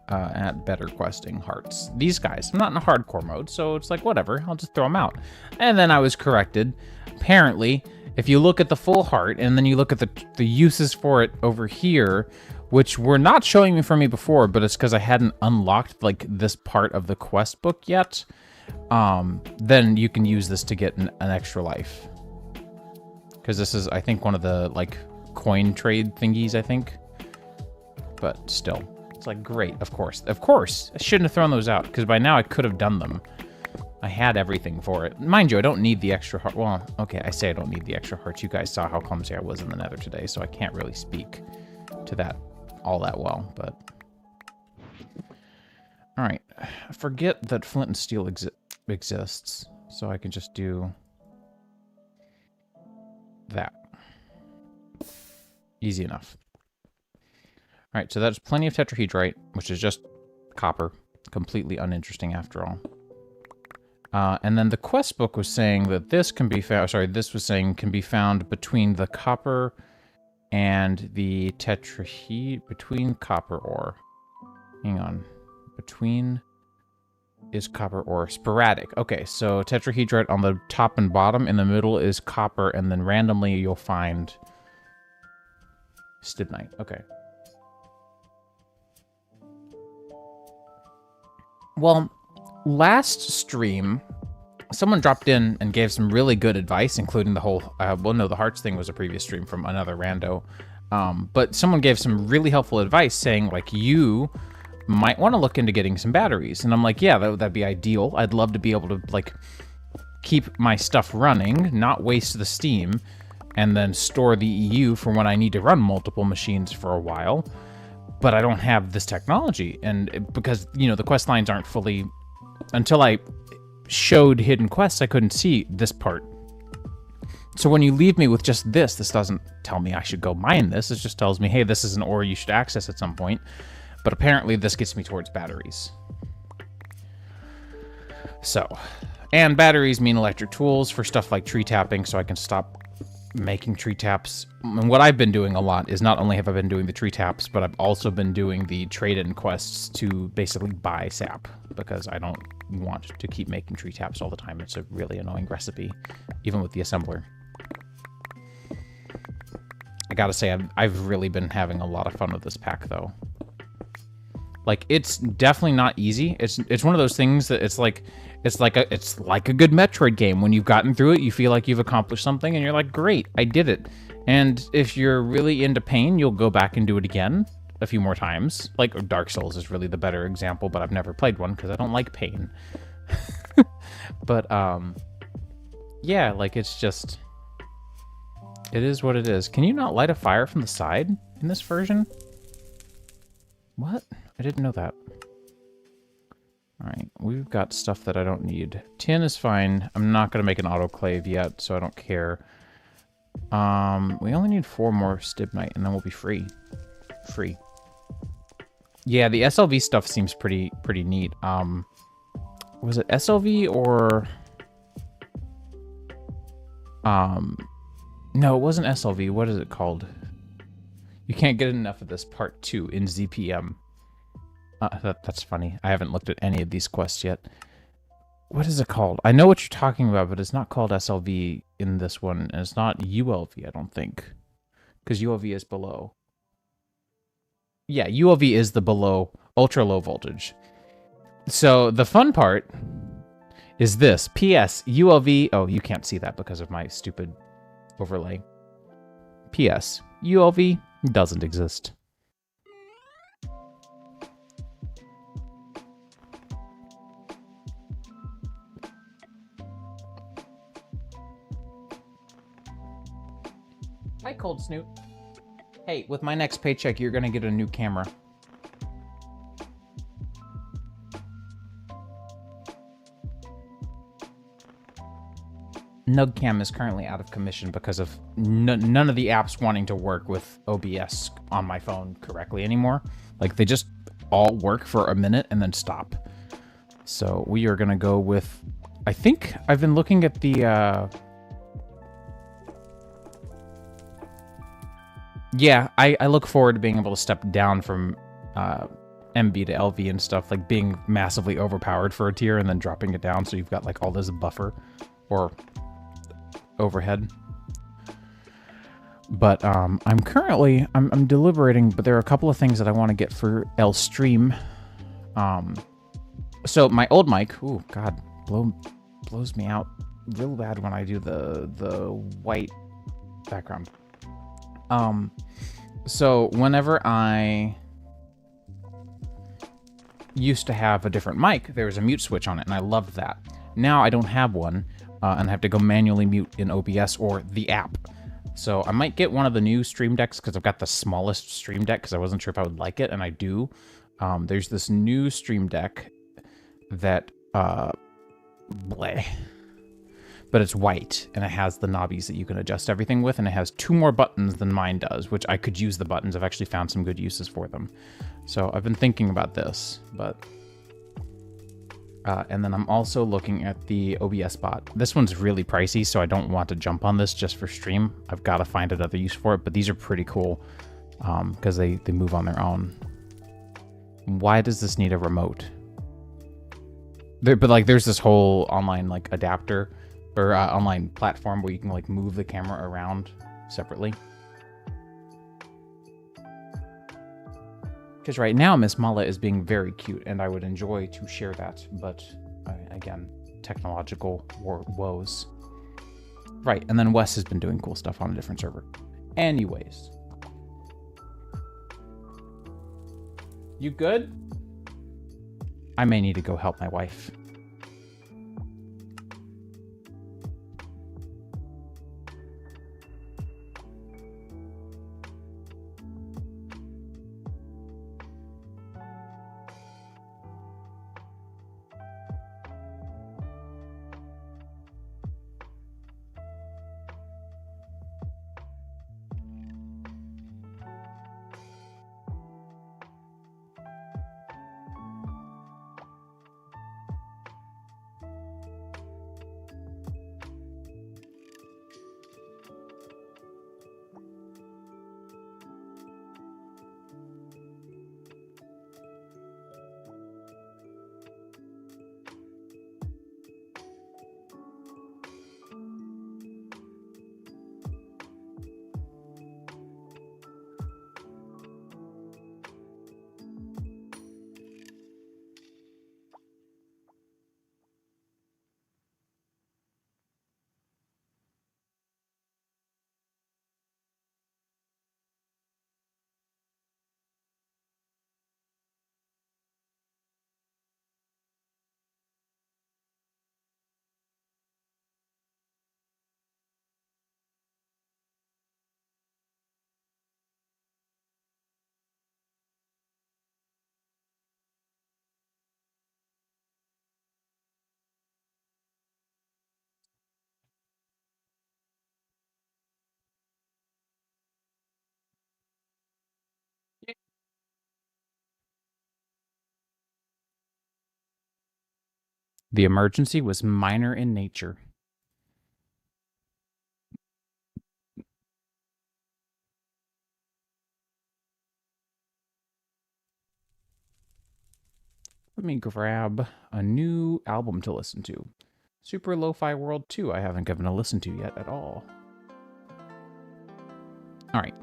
At better questing hearts. These guys, I'm not in a hardcore mode, so it's like, whatever, I'll just throw them out. And then I was corrected. Apparently, if you look at the full heart, and then you look at the uses for it over here, which were not showing me for me before, but it's because I hadn't unlocked, like, this part of the quest book yet, then you can use this to get an extra life. Because this is, I think, one of the, like, coin trade thingies, I think. But still. It's like, great, of course. Of course! I shouldn't have thrown those out, because by now I could have done them. I had everything for it. Mind you, I don't need the extra heart. Well, okay, I say I don't need the extra hearts. You guys saw how clumsy I was in the nether today, so I can't really speak to that all that well, but... Alright, I forget that flint and steel exists, so I can just do... that. Easy enough. Alright, so that's plenty of tetrahedrite, which is just copper. Completely uninteresting after all. And then the quest book was saying that this can be found... Sorry, this was saying can be found between the copper and the between copper ore. Hang on. Between is copper ore. Sporadic. Okay, so tetrahedrite on the top and bottom. In the middle is copper, and then randomly you'll find stibnite. Okay. Well, last stream, someone dropped in and gave some really good advice, including the whole, well, no, the hearts thing was a previous stream from another rando. But someone gave some really helpful advice saying, like, you might want to look into getting some batteries. And I'm like, yeah, that'd be ideal. I'd love to be able to, like, keep my stuff running, not waste the steam, and then store the EU for when I need to run multiple machines for a while. But I don't have this technology. And because, you know, the quest lines aren't fully... Until I showed hidden quests, I couldn't see this part. So when you leave me with just this doesn't tell me I should go mine this. It just tells me, hey, this is an ore you should access at some point. But apparently this gets me towards batteries. So, and batteries mean electric tools for stuff like tree tapping, so I can stop making tree taps. And what I've been doing a lot is not only have I been doing the tree taps, but I've also been doing the trade-in quests to basically buy sap, because I don't want to keep making tree taps all the time. It's a really annoying recipe, even with the assembler. I gotta say, I've really been having a lot of fun with this pack, though. Like, it's definitely not easy. It's one of those things that it's like a good Metroid game. When you've gotten through it, you feel like you've accomplished something, and you're like, great, I did it. And if you're really into pain, you'll go back and do it again a few more times. Like, Dark Souls is really the better example, but I've never played one because I don't like pain. But, yeah, like, it's just... It is what it is. Can you not light a fire from the side in this version? What? I didn't know that. Alright, we've got stuff that I don't need. Tin is fine. I'm not going to make an autoclave yet, so I don't care. We only need 4 more stibnite, and then we'll be free. Free. Yeah, the SLV stuff seems pretty neat. Was it SLV or... No, it wasn't SLV. What is it called? You can't get enough of this part 2 in ZPM. That's funny. I haven't looked at any of these quests yet. What is it called? I know what you're talking about, but it's not called SLV in this one, and it's not ULV, I don't think. Because ULV is below. Yeah, ULV is the below ultra low voltage. So the fun part is this. PS, ULV... Oh, you can't see that because of my stupid overlay. PS, ULV doesn't exist. Hi, Cold Snoot. Hey, with my next paycheck, you're gonna get a new camera. NugCam is currently out of commission because of none of the apps wanting to work with OBS on my phone correctly anymore. Like, they just all work for a minute and then stop. So we are going to go with... I think I've been looking at the... Yeah, I look forward to being able to step down from MB to LV and stuff, like being massively overpowered for a tier and then dropping it down so you've got like all this buffer or overhead. But I'm currently I'm deliberating, but there are a couple of things that I want to get for L Stream. So my old mic, ooh god, blows me out real bad when I do the white background. So whenever I used to have a different mic, there was a mute switch on it, and I loved that. Now I don't have one, and I have to go manually mute in OBS or the app. So I might get one of the new Stream Decks, because I've got the smallest Stream Deck, because I wasn't sure if I would like it, and I do. There's this new Stream Deck that, bleh. But it's white, and it has the knobbies that you can adjust everything with, and it has 2 more buttons than mine does, which I could use the buttons. I've actually found some good uses for them. So I've been thinking about this, but... and then I'm also looking at the OBS bot. This one's really pricey, so I don't want to jump on this just for stream. I've got to find another use for it, but these are pretty cool because they move on their own. Why does this need a remote? But like, there's this whole online like adapter or online platform where you can like move the camera around separately. Because right now Miss Mala is being very cute, and I would enjoy to share that, but again, technological woes. Right, and then Wes has been doing cool stuff on a different server. Anyways. You good? I may need to go help my wife. The emergency was minor in nature. Let me grab a new album to listen to. Super Lo-Fi World 2 I haven't given a listen to yet at all. Alright.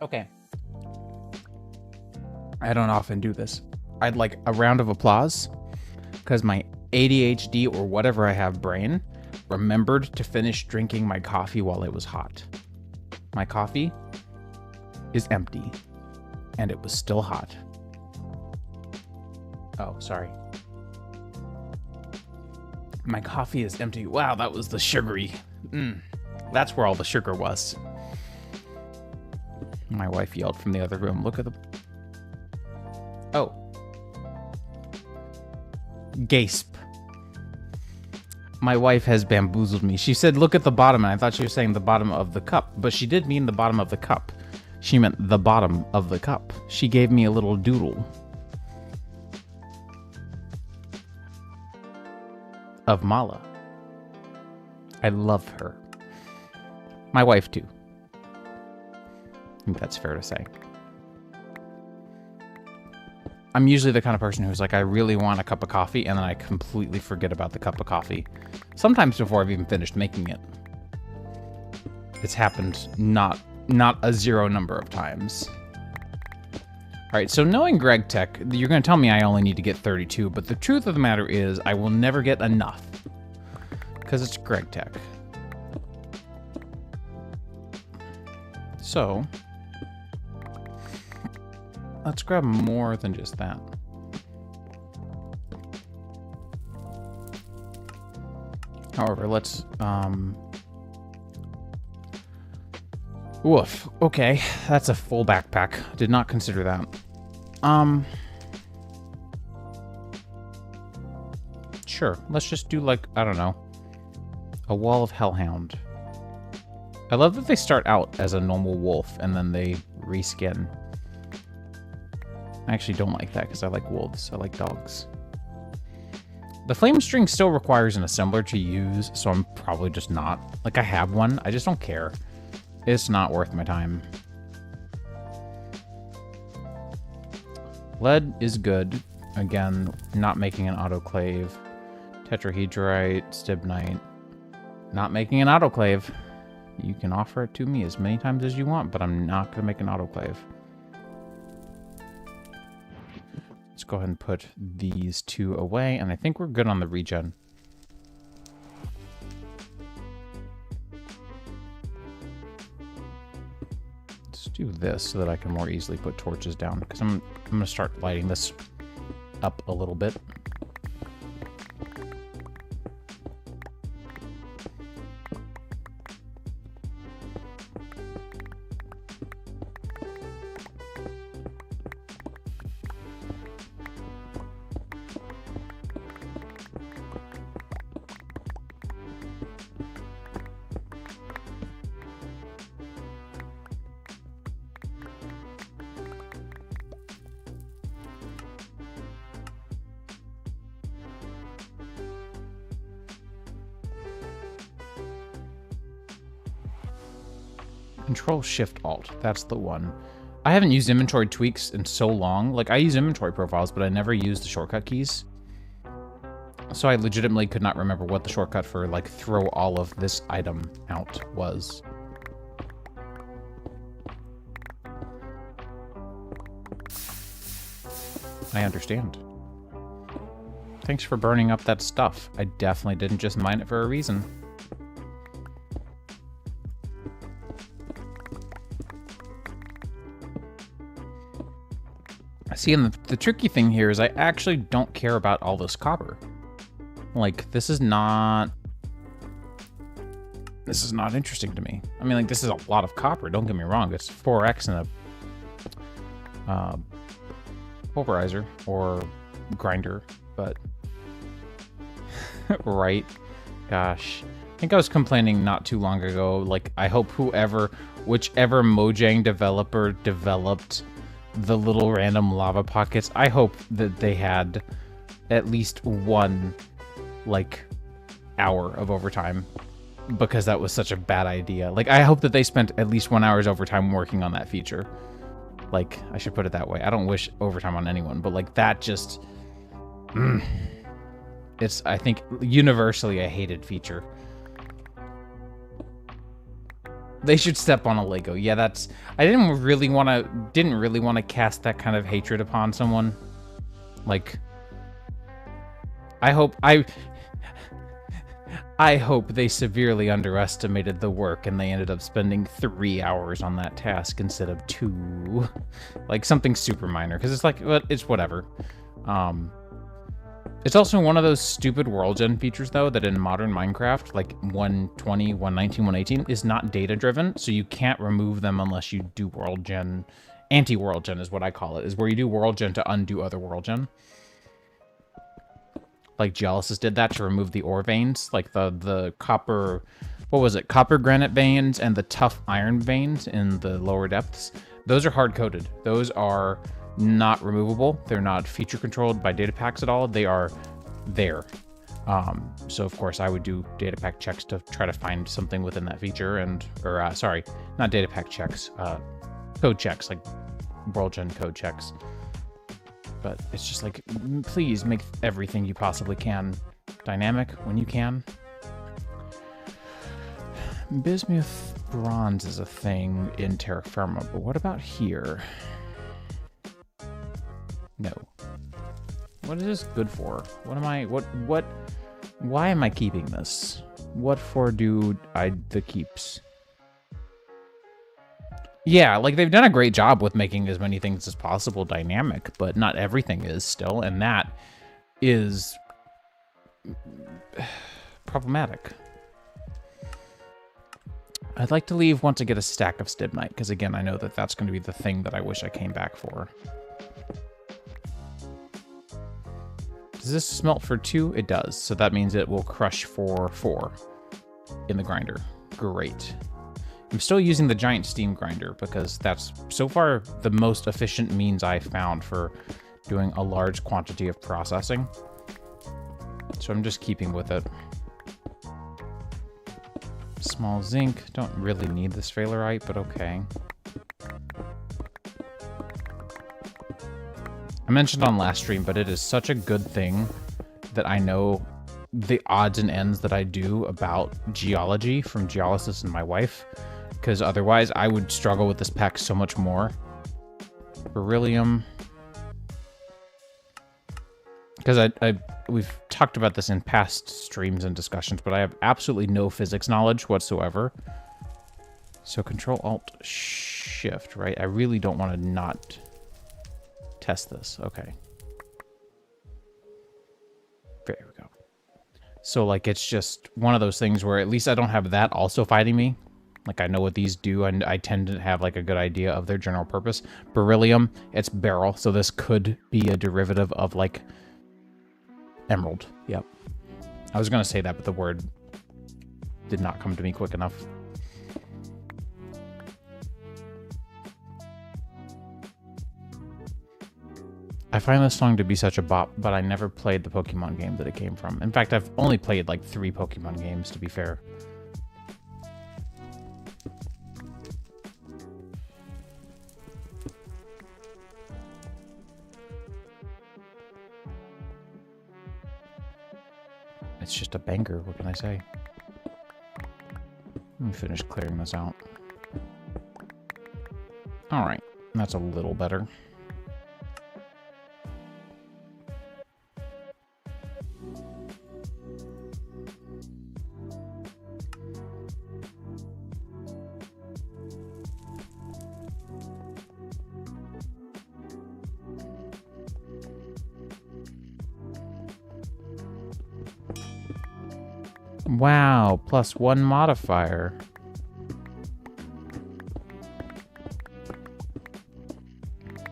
Okay. I don't often do this. I'd like a round of applause because my ADHD or whatever I have brain remembered to finish drinking my coffee while it was hot. My coffee is empty and it was still hot. Oh, sorry. My coffee is empty. Wow, that was the sugary. That's where all the sugar was. My wife yelled from the other room, look at the... Oh. Gasp. My wife has bamboozled me. She said, look at the bottom, and I thought she was saying the bottom of the cup, but she did mean the bottom of the cup. She meant the bottom of the cup. She gave me a little doodle of Mala. I love her. My wife, too. I think that's fair to say. I'm usually the kind of person who's like, I really want a cup of coffee, and then I completely forget about the cup of coffee. Sometimes before I've even finished making it. It's happened not a zero number of times. All right, so knowing Greg Tech, you're going to tell me I only need to get 32, but the truth of the matter is I will never get enough. Because it's Greg Tech. So, let's grab more than just that. However, let's, woof. Okay, that's a full backpack. Did not consider that. Sure, let's just do like, I don't know, a wall of Hellhound. I love that they start out as a normal wolf and then they reskin. I actually don't like that because I like wolves. I like dogs. The flame string still requires an assembler to use, so I'm probably just not. Like, I have one. I just don't care. It's not worth my time. Lead is good. Again, not making an autoclave. Tetrahedrite, stibnite. Not making an autoclave. You can offer it to me as many times as you want, but I'm not going to make an autoclave. Let's go ahead and put these two away, and I think we're good on the regen. Let's do this so that I can more easily put torches down, because I'm going to start lighting this up a little bit. Control-Shift-Alt. That's the one. I haven't used inventory tweaks in so long. Like, I use inventory profiles, but I never use the shortcut keys. So I legitimately could not remember what the shortcut for, like, throw all of this item out was. I understand. Thanks for burning up that stuff. I definitely didn't just mine it for a reason. See, and the tricky thing here is I actually don't care about all this copper. Like, this is not interesting to me. I mean, like, this is a lot of copper, don't get me wrong. It's 4x in a pulverizer or grinder, but right. Gosh. I think I was complaining not too long ago, like, I hope whichever Mojang developer developed the little random lava pockets, I hope that they had at least one, like, hour of overtime, because that was such a bad idea. Like, I hope that they spent at least 1 hour's overtime working on that feature. Like, I should put it that way. I don't wish overtime on anyone, but, like, that just... it's, I think, universally a hated feature. They should step on a Lego. Yeah, that's... I didn't really want to cast that kind of hatred upon someone. Like, I hope they severely underestimated the work and they ended up spending 3 hours on that task instead of 2. Like, something super minor, because it's like, it's whatever. It's also one of those stupid world gen features, though, that in modern Minecraft, like 1.20, 1.19, 1.18, is not data driven, so you can't remove them unless you do world gen Anti-world gen is what I call it, is where you do world gen to undo other world gen. Like Geolysis did that to remove the ore veins, like the copper, what was it? Copper granite veins and the tough iron veins in the lower depths. Those are hard-coded. Those are not removable. They're not feature controlled by data packs at all. They are there. So of course I would do data pack checks to try to find something within that feature sorry, not data pack checks, code checks, like world gen code checks. But it's just like, please make everything you possibly can dynamic when you can. Bismuth bronze is a thing in terra firma, but what about here? No. What is this good for? Why am I keeping this? What for do the keeps? Yeah, like they've done a great job with making as many things as possible dynamic, but not everything is still, and that is problematic. I'd like to leave once I get a stack of stibnite, because again, I know that that's going to be the thing that I wish I came back for. Does this smelt for 2? It does, so that means it will crush for 4 in the grinder. Great. I'm still using the giant steam grinder because that's so far the most efficient means I found for doing a large quantity of processing. So I'm just keeping with it. Small zinc. Don't really need this sphalerite, but okay. I mentioned on last stream, but it is such a good thing that I know the odds and ends that I do about geology from Geolysis and my wife, because otherwise I would struggle with this pack so much more. Beryllium. Because we've talked about this in past streams and discussions, but I have absolutely no physics knowledge whatsoever. So Control-Alt-Shift, right? I really don't want to not test this. Okay. There we go. So, like, it's just one of those things where at least I don't have that also fighting me. Like, I know what these do, and I tend to have, like, a good idea of their general purpose. Beryllium, it's beryl, so this could be a derivative of, like, emerald. Yep. I was going to say that, but the word did not come to me quick enough. I find this song to be such a bop, but I never played the Pokemon game that it came from. In fact, I've only played like 3 Pokemon games, to be fair. It's just a banger, what can I say? Let me finish clearing this out. Alright, that's a little better. Wow, +1 modifier.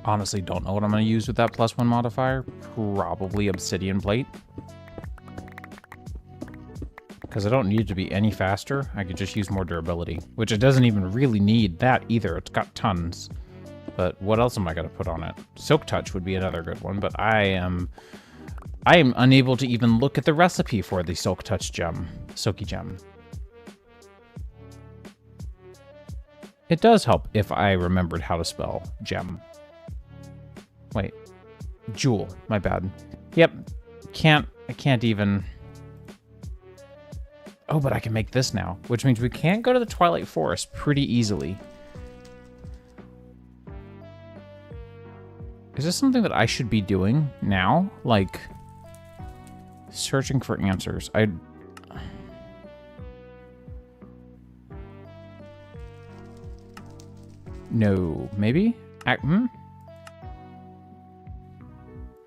Honestly, don't know what I'm going to use with that +1 modifier. Probably Obsidian Plate. Because I don't need it to be any faster. I could just use more durability. Which it doesn't even really need that either. It's got tons. But what else am I going to put on it? Silk Touch would be another good one, but I am unable to even look at the recipe for the Silk Touch gem. Silky gem. It does help if I remembered how to spell gem. Wait. Jewel. My bad. Yep. I can't even... Oh, but I can make this now, which means we can't go to the Twilight Forest pretty easily. Is this something that I should be doing now? Like... searching for answers. No, maybe?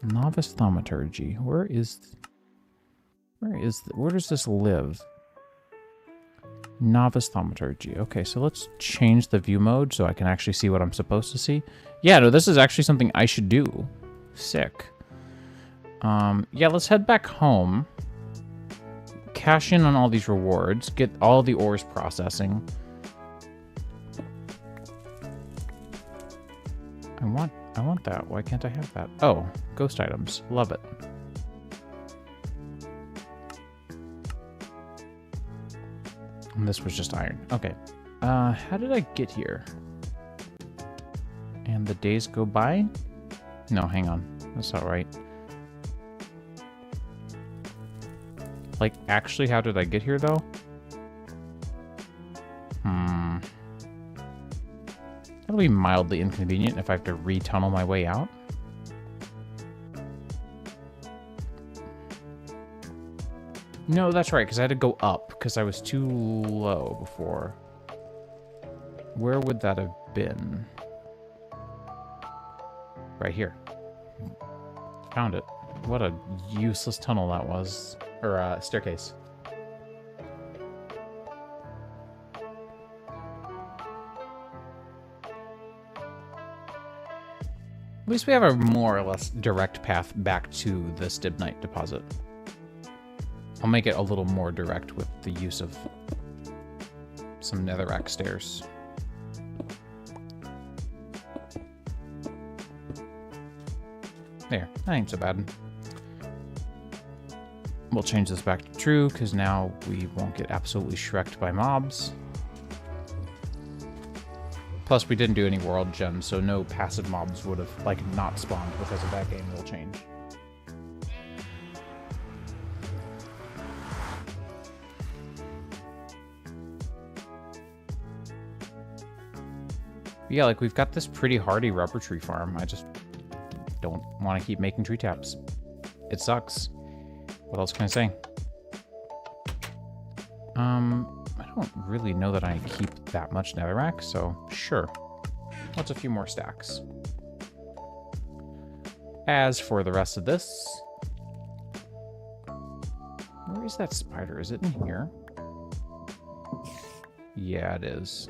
Novice Thaumaturgy. Where does this live? Novice thaumaturgy. Okay, so let's change the view mode so I can actually see what I'm supposed to see. Yeah, no, this is actually something I should do. Sick. Yeah, let's head back home. Cash in on all these rewards. Get all the ores processing. I want that. Why can't I have that? Oh, ghost items. Love it. And this was just iron. Okay. How did I get here? And the days go by? No, hang on. That's not right. Like, actually, how did I get here, though? That'll be mildly inconvenient if I have to re-tunnel my way out. No, that's right, because I had to go up, because I was too low before. Where would that have been? Right here. Found it. What a useless tunnel that was. Or, staircase. At least we have a more or less direct path back to the Stibnite deposit. I'll make it a little more direct with the use of some netherrack stairs. There, that ain't so bad. We'll change this back to true, because now we won't get absolutely shreked by mobs. Plus, we didn't do any world gems, so no passive mobs would have, like, not spawned because of that game rule change. Yeah, like, we've got this pretty hardy rubber tree farm. I just don't want to keep making tree taps. It sucks. What else can I say? I don't really know that I keep that much netherrack, so sure. What's a few more stacks? As for the rest of this... Where is that spider? Is it in here? Yeah, it is.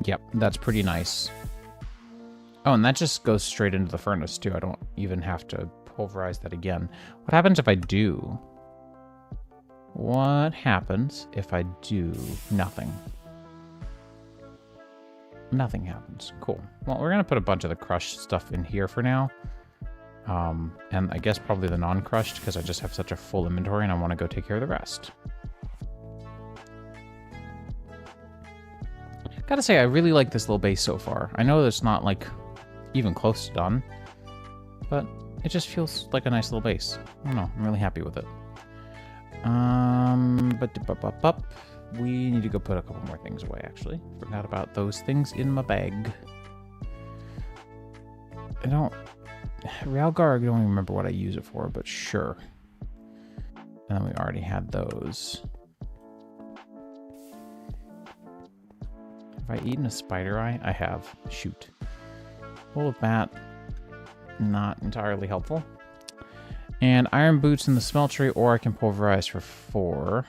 Yep, that's pretty nice. Oh, and that just goes straight into the furnace, too. I don't even have to pulverize that again. What happens if I do? What happens if I do nothing? Nothing happens. Cool. Well, we're going to put a bunch of the crushed stuff in here for now. And I guess probably the non-crushed, because I just have such a full inventory and I want to go take care of the rest. Gotta say, I really like this little base so far. I know it's not, like, even close to done, but it just feels like a nice little base. I don't know, I'm really happy with it. We need to go put a couple more things away, actually. Forgot about those things in my bag. Realgar, I don't even remember what I use it for, but sure. And then we already had those. Have I eaten a spider eye? I have. Shoot. Full of that. Not entirely helpful. And iron boots in the smeltery, or I can pulverize for 4.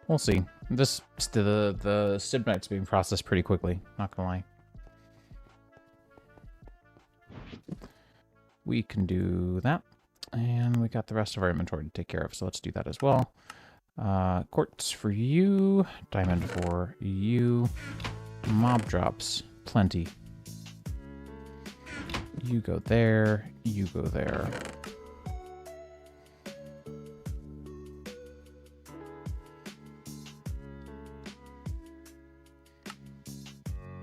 We'll see. The Stibnite's being processed pretty quickly, not gonna lie. We can do that. And we got the rest of our inventory to take care of, so let's do that as well. Quartz for you, diamond for you, mob drops, plenty. You go there, you go there.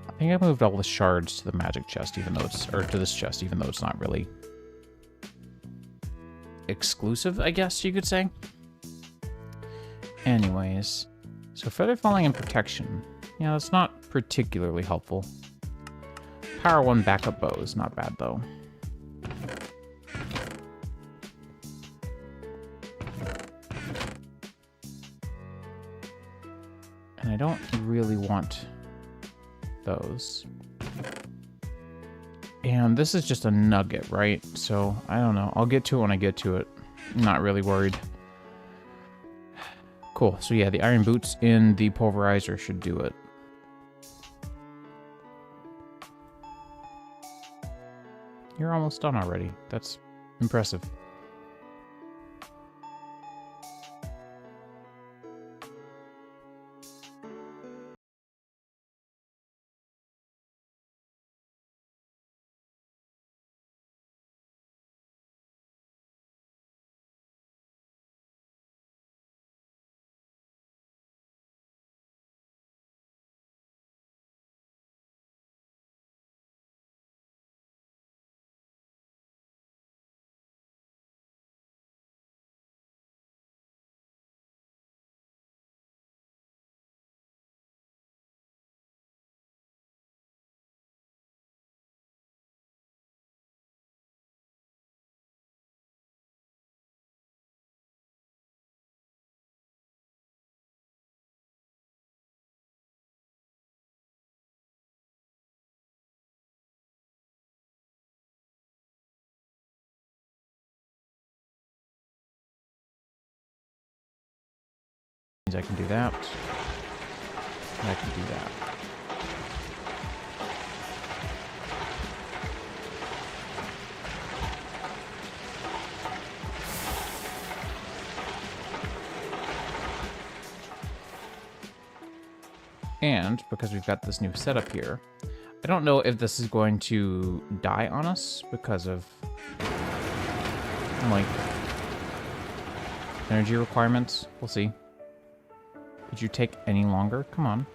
I think I moved all the shards to the magic chest, even though it's, or to this chest, even though it's not really exclusive, I guess you could say. Anyways, so feather falling and protection. Yeah, that's not particularly helpful. Power 1 backup bow is not bad, though. And I don't really want those. And this is just a nugget, right? So, I don't know. I'll get to it when I get to it. I'm not really worried. Cool. So yeah, the iron boots in the pulverizer should do it. You're almost done already. That's impressive. I can do that. And I can do that. And because we've got this new setup here, I don't know if this is going to die on us because of like energy requirements. We'll see. Did you take any longer? Come on.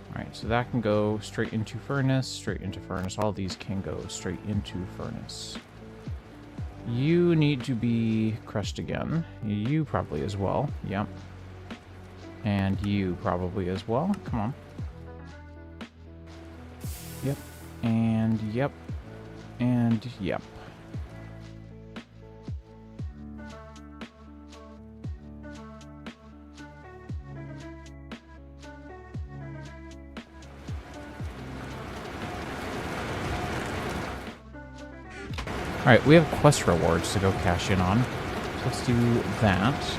Alright, so that can go straight into furnace, straight into furnace. All these can go straight into furnace. You need to be crushed again. You probably as well. Yep. And you probably as well. Come on. Yep. And yep. And yep. Alright, we have quest rewards to go cash in on. So let's do that.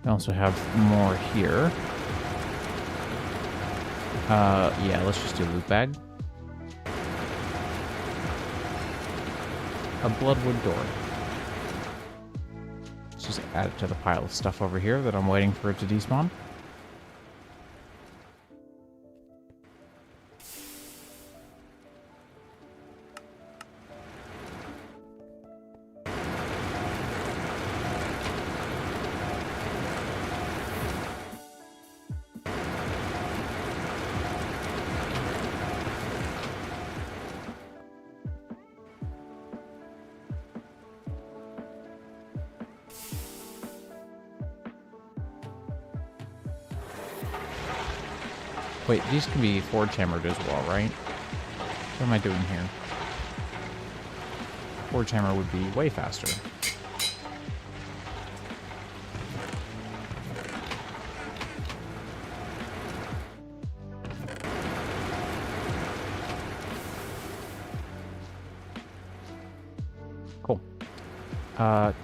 We also have more here. Yeah, let's just do loot bag. A bloodwood door. Let's just add it to the pile of stuff over here that I'm waiting for it to despawn. Wait, these can be forge hammered as well, right? What am I doing here? Forge hammer would be way faster. Cool.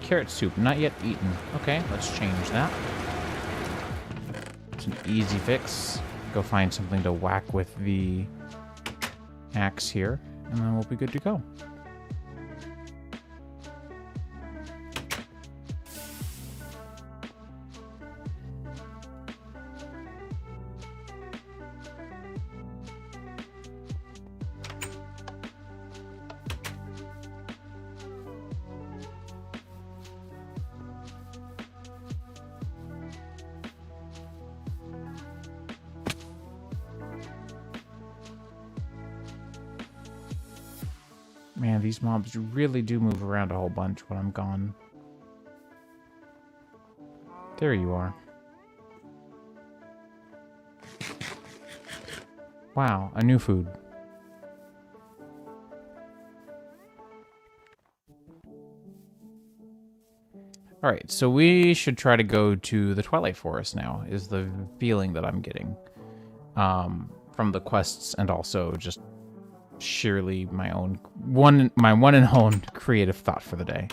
Carrot soup, not yet eaten. Okay, let's change that. It's an easy fix. Go find something to whack with the axe here, and then we'll be good to go. Man, these mobs really do move around a whole bunch when I'm gone. There you are. Wow, a new food. Alright, so we should try to go to the Twilight Forest now, is the feeling that I'm getting. From the quests and also just sheerly my one and own creative thought for the day.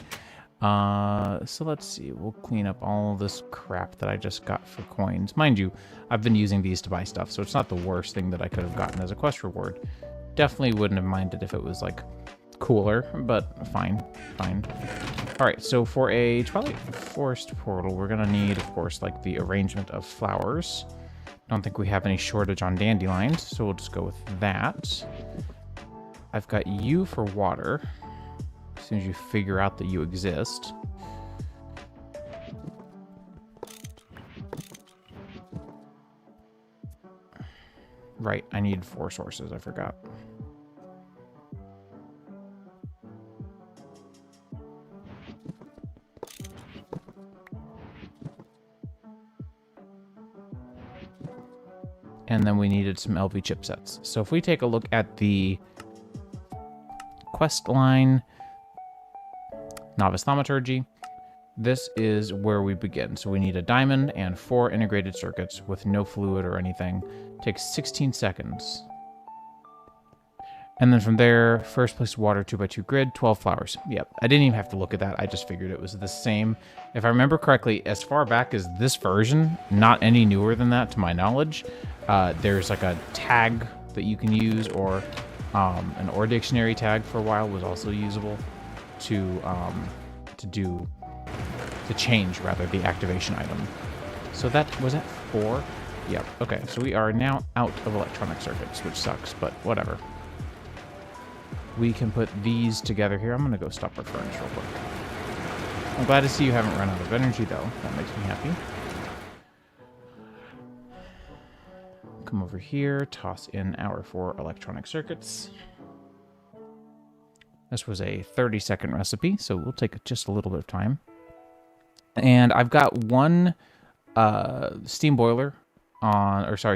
So let's see, we'll clean up all this crap that I just got for coins. Mind you, I've been using these to buy stuff, so it's not the worst thing that I could have gotten as a quest reward. Definitely wouldn't have minded if it was, like, cooler, but fine. Alright, so for a Twilight Forest portal, we're gonna need, of course, like, the arrangement of flowers. Don't think we have any shortage on dandelions, so we'll just go with that. I've got you for water. As soon as you figure out that you exist. Right, I need 4 sources, I forgot. And then we needed some LV chipsets. So if we take a look at the quest line, Novice Thaumaturgy, this is where we begin. So we need a diamond and 4 integrated circuits with no fluid or anything. Takes 16 seconds. And then from there, first place water 2x2 grid, 12 flowers. Yep, I didn't even have to look at that. I just figured it was the same. If I remember correctly, as far back as this version, not any newer than that to my knowledge, there's like a tag that you can use, or an OR dictionary tag for a while was also usable to change rather the activation item. So that was at 4. Yep. Okay. So we are now out of electronic circuits, which sucks, but whatever. We can put these together here. I'm gonna go stop our furnace real quick. I'm glad to see you haven't run out of energy, though. That makes me happy. Come over here, toss in our 4 electronic circuits. This was a 30-second recipe, so we'll take just a little bit of time. And I've got 1 steam boiler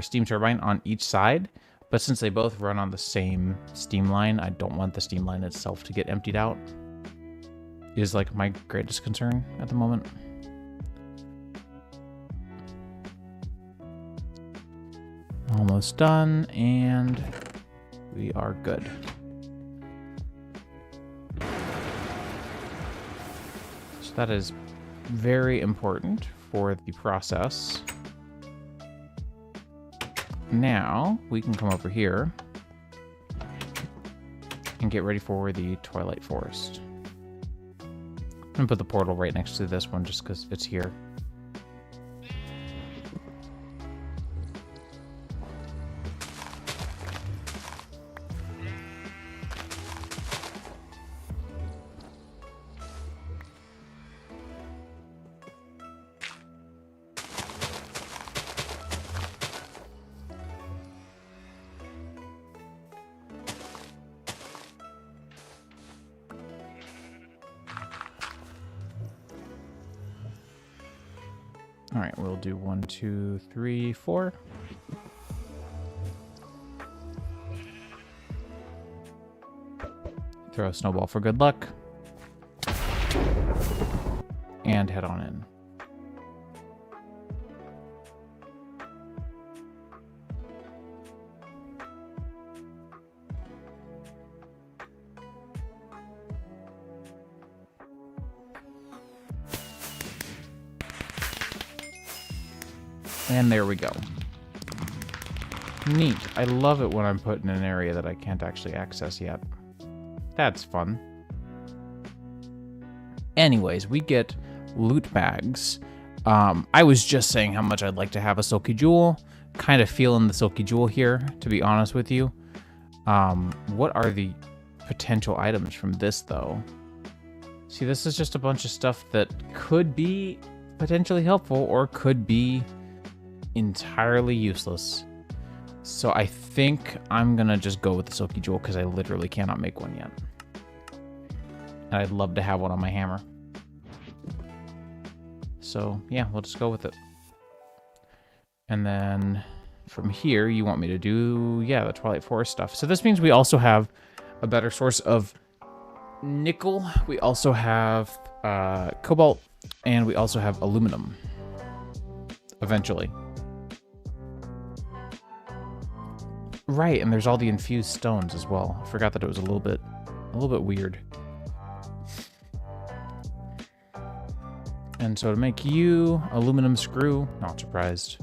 steam turbine on each side, but since they both run on the same steam line, I don't want the steam line itself to get emptied out. Is like my greatest concern at the moment. Almost done, and we are good. So that is very important for the process. Now we can come over here and get ready for the Twilight Forest. I'm gonna put the portal right next to this one just because it's here. All right, we'll do 1, 2, 3, 4. Throw a snowball for good luck. And head on in. And there we go. Neat. I love it when I'm put in an area that I can't actually access yet. That's fun. Anyways, we get loot bags. I was just saying how much I'd like to have a Silky Jewel. Kind of feeling the Silky Jewel here, to be honest with you. What are the potential items from this, though? See, this is just a bunch of stuff that could be potentially helpful or could be entirely useless. So I think I'm gonna just go with the Silky Jewel because I literally cannot make one yet. And I'd love to have one on my hammer. So, yeah, we'll just go with it. And then from here, you want me to do, yeah, the Twilight Forest stuff. So this means we also have a better source of nickel. We also have cobalt, and we also have aluminum. Eventually. Right, and there's all the infused stones as well. I forgot that it was a little bit weird. And so to make you aluminum screw, not surprised.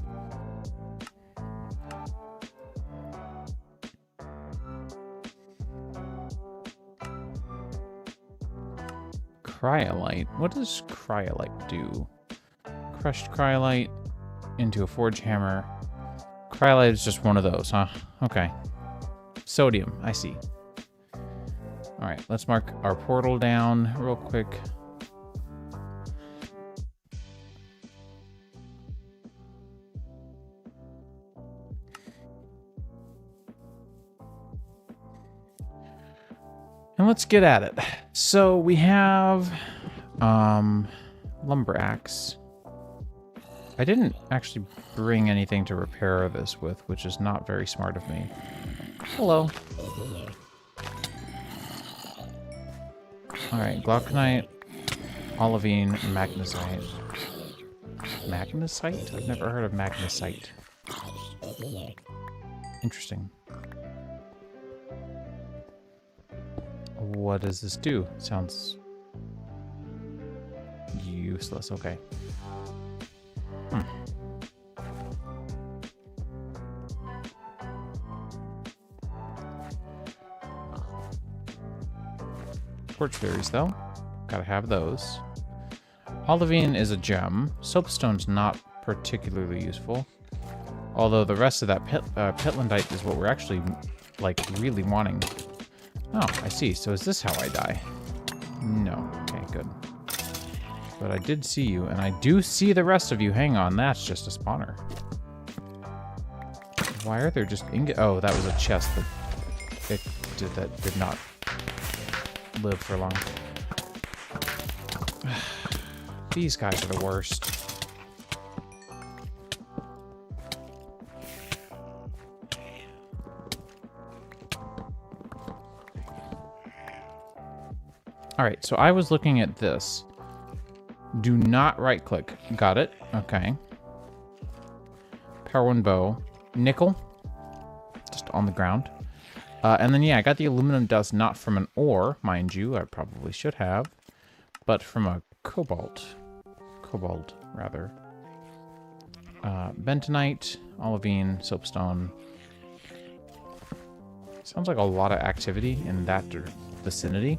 Cryolite. What does cryolite do? Crushed cryolite into a forge hammer. Cryolite is just one of those, huh? Okay. Sodium, I see. All right, let's mark our portal down real quick. And let's get at it. So we have lumber axe. I didn't actually bring anything to repair this with, which is not very smart of me. Hello. Alright, glauconite, olivine, magnesite. Magnesite? I've never heard of magnesite. Interesting. What does this do? Sounds useless. Okay. Torch berries, though. Gotta have those. Olivine is a gem. Soapstone's not particularly useful. Although the rest of that pitlandite is what we're actually, like, really wanting. Oh, I see. So is this how I die? No. Okay, good. But I did see you, and I do see the rest of you. Hang on, that's just a spawner. Why are there just ingot? Oh, that was a chest that did not live for long. These guys are the worst. Alright, so I was looking at this. Do not right click. Got it. Okay. Power 1 bow. Nickel. Just on the ground. And then, yeah, I got the aluminum dust not from an ore, mind you. I probably should have. But from a cobalt. Cobalt, rather. Bentonite, olivine, soapstone. Sounds like a lot of activity in that vicinity.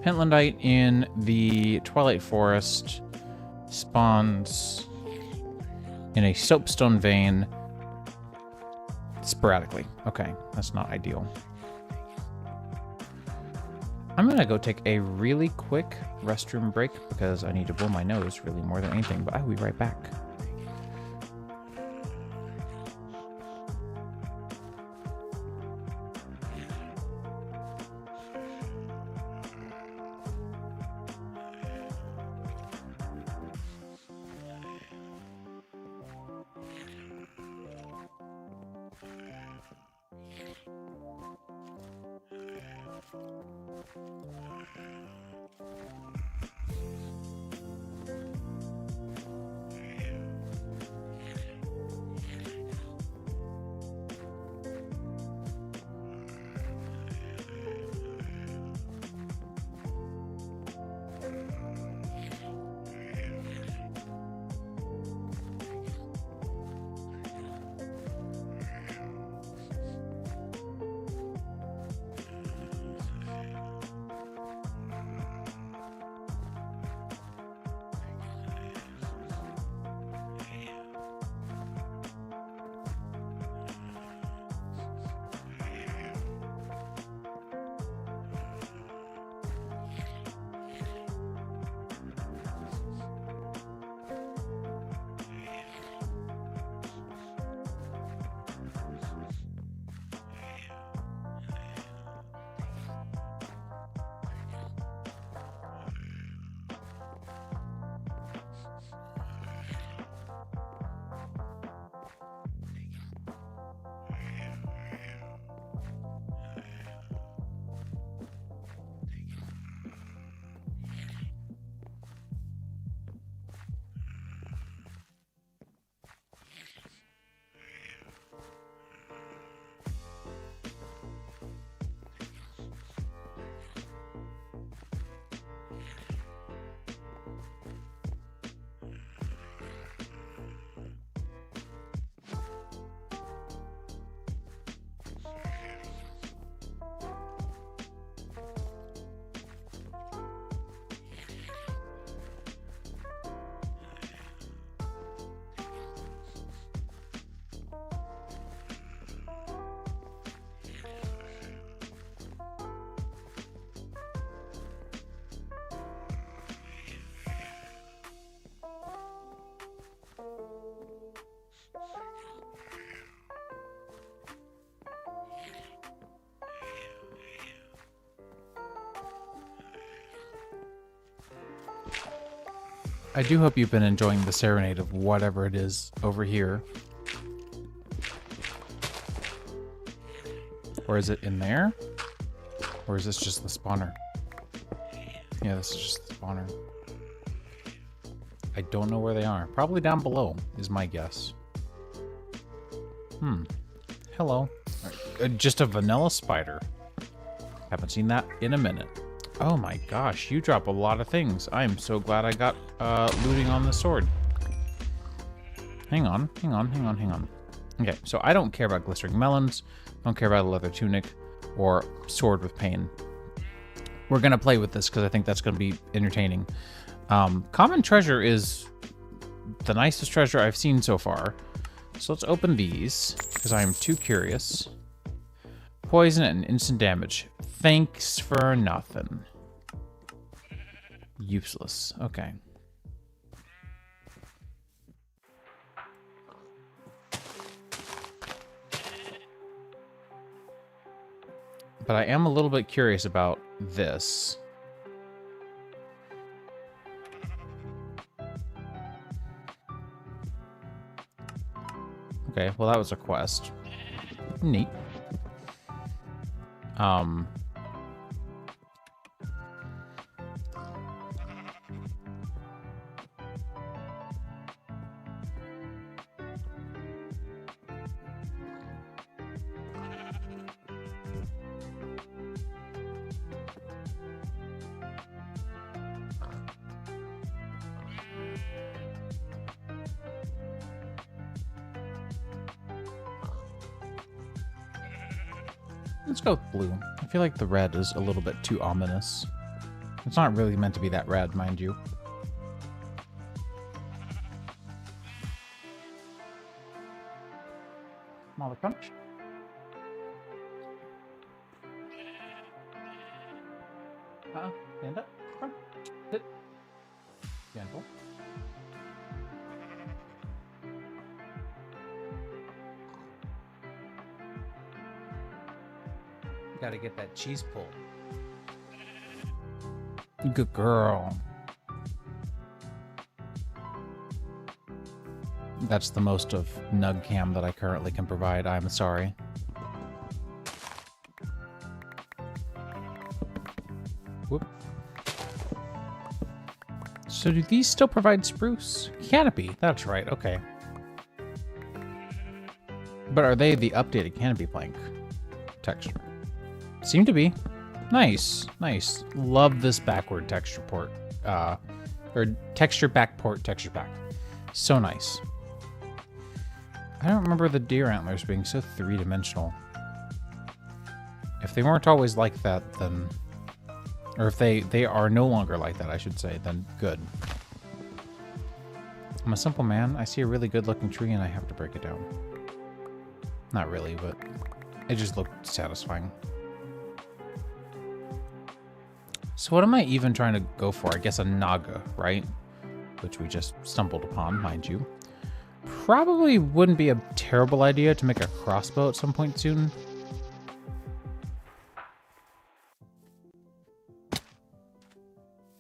Pentlandite in the Twilight Forest spawns in a soapstone vein sporadically. Okay, that's not ideal. I'm gonna go take a really quick restroom break because I need to blow my nose really more than anything, but I'll be right back. I do hope you've been enjoying the serenade of whatever it is over here. Or is it in there? Or is this just the spawner? Yeah, this is just the spawner. I don't know where they are. Probably down below, is my guess. Hello. Just a vanilla spider. Haven't seen that in a minute. Oh my gosh, you drop a lot of things. I'm so glad I got looting on the sword. Hang on. Okay, so I don't care about glistering melons. Don't care about a leather tunic or sword with pain. We're gonna play with this because I think that's gonna be entertaining. Common treasure is the nicest treasure I've seen so far. So let's open these because I am too curious. Poison and instant damage. Thanks for nothing. Useless. Okay. But I am a little bit curious about this. Okay, well that was a quest. Neat. Let's go with blue. I feel like the red is a little bit too ominous. It's not really meant to be that red, mind you. Smaller crunch. Stand up. Crunch. Sit. Gentle. Gotta get that cheese pull. Good girl. That's the most of Nug Cam that I currently can provide. I'm sorry. Whoop. So do these still provide spruce? Canopy. That's right. Okay. But are they the updated canopy plank texture? Seem to be. Nice. Nice. Love this backward texture port. Or texture back port, texture back. So nice. I don't remember the deer antlers being so three-dimensional. If they weren't always like that, then... Or if they are no longer like that, I should say, then good. I'm a simple man. I see a really good-looking tree and I have to break it down. Not really, but it just looked satisfying. So what am I even trying to go for? I guess a naga, right? Which we just stumbled upon, mind you. Probably wouldn't be a terrible idea to make a crossbow at some point soon.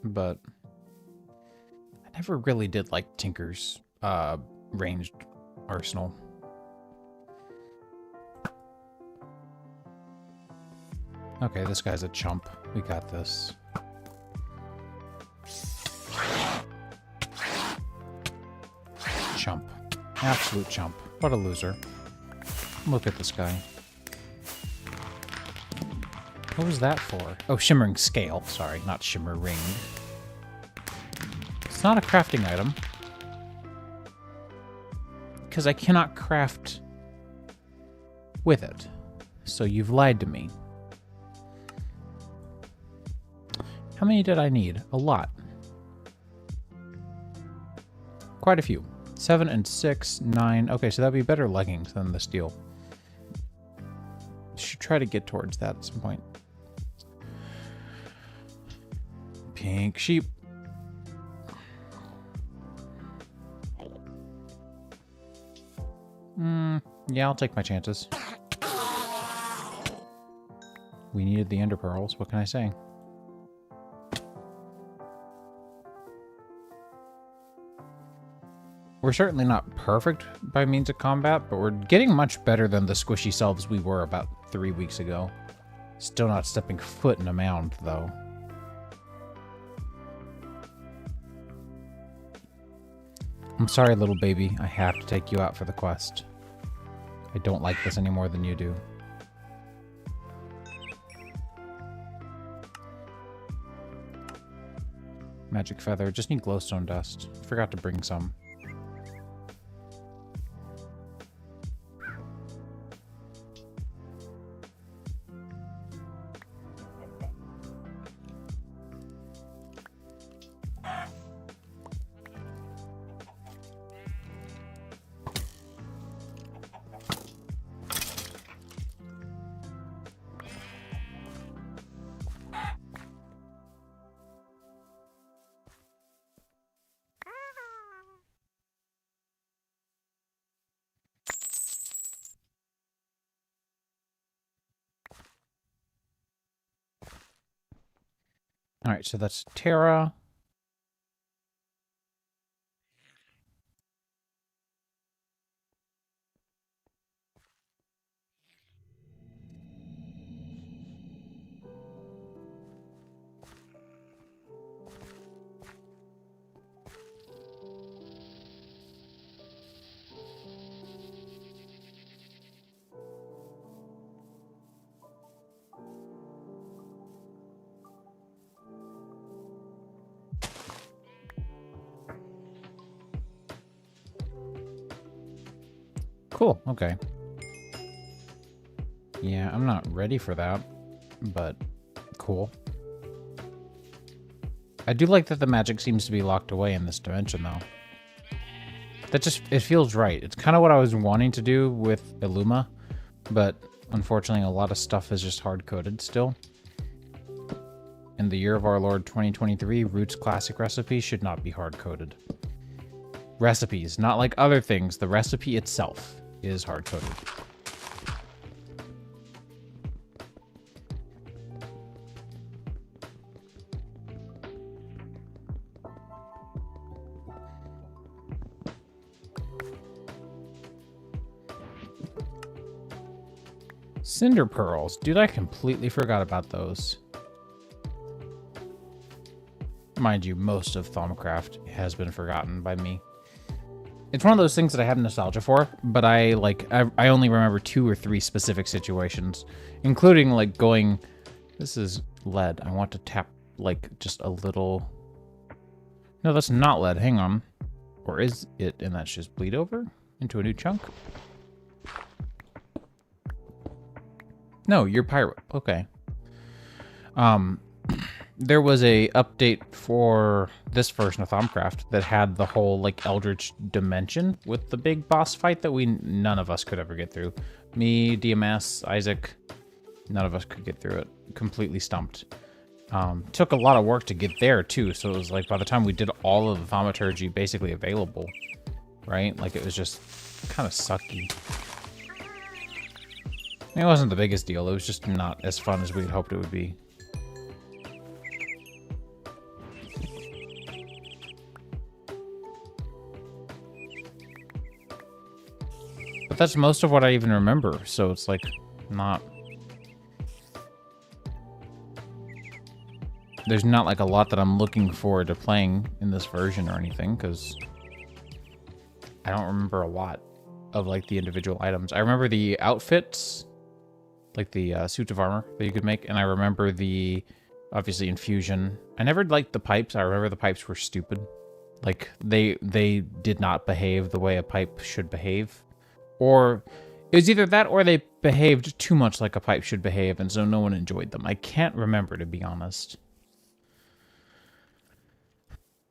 But I never really did like Tinker's ranged arsenal. Okay, this guy's a chump. We got this. Chump. Absolute chump. What a loser. Look at this guy. What was that for? Oh, shimmering scale. Sorry, not shimmer ring. It's not a crafting item. Because I cannot craft with it. So you've lied to me. How many did I need? A lot. Quite a few. 7 and 6, 9. Okay, so that'd be better leggings than the steel. Should try to get towards that at some point. Pink sheep. Yeah, I'll take my chances. We needed the ender pearls. What can I say? We're certainly not perfect by means of combat, but we're getting much better than the squishy selves we were about 3 weeks ago. Still not stepping foot in a mound, though. I'm sorry, little baby. I have to take you out for the quest. I don't like this any more than you do. Magic feather. Just need glowstone dust. Forgot to bring some. All right, so that's Terra. Cool, okay. Yeah, I'm not ready for that, but cool. I do like that the magic seems to be locked away in this dimension, though. That just, it feels right. It's kind of what I was wanting to do with Illuma, but unfortunately a lot of stuff is just hard-coded still. In the year of our Lord 2023, Roots Classic recipes should not be hard-coded. Recipes, not like other things. The recipe itself is hard-coded. Cinder pearls. Dude, I completely forgot about those. Mind you, most of Thaumcraft has been forgotten by me. It's one of those things that I have nostalgia for, but I only remember 2 or 3 specific situations, including like going, this is lead. I want to tap like just a little. No, that's not lead. Hang on. Or is it? And that's just bleed over into a new chunk. No, you're pyro. Okay. There was a update for this version of Thaumcraft that had the whole like Eldritch dimension with the big boss fight that none of us could ever get through. Me, DMS, Isaac, none of us could get through it. Completely stumped. Took a lot of work to get there too, so it was like by the time we did all of the thaumaturgy basically available, right? Like it was just kind of sucky. It wasn't the biggest deal, it was just not as fun as we had hoped it would be. But that's most of what I even remember, so it's like not... There's not like a lot that I'm looking forward to playing in this version or anything, because I don't remember a lot of like the individual items. I remember the outfits, like the suits of armor that you could make, and I remember the, obviously, infusion. I never liked the pipes. I remember the pipes were stupid. Like, they did not behave the way a pipe should behave. Or it was either that or they behaved too much like a pipe should behave, and so no one enjoyed them. I can't remember, to be honest.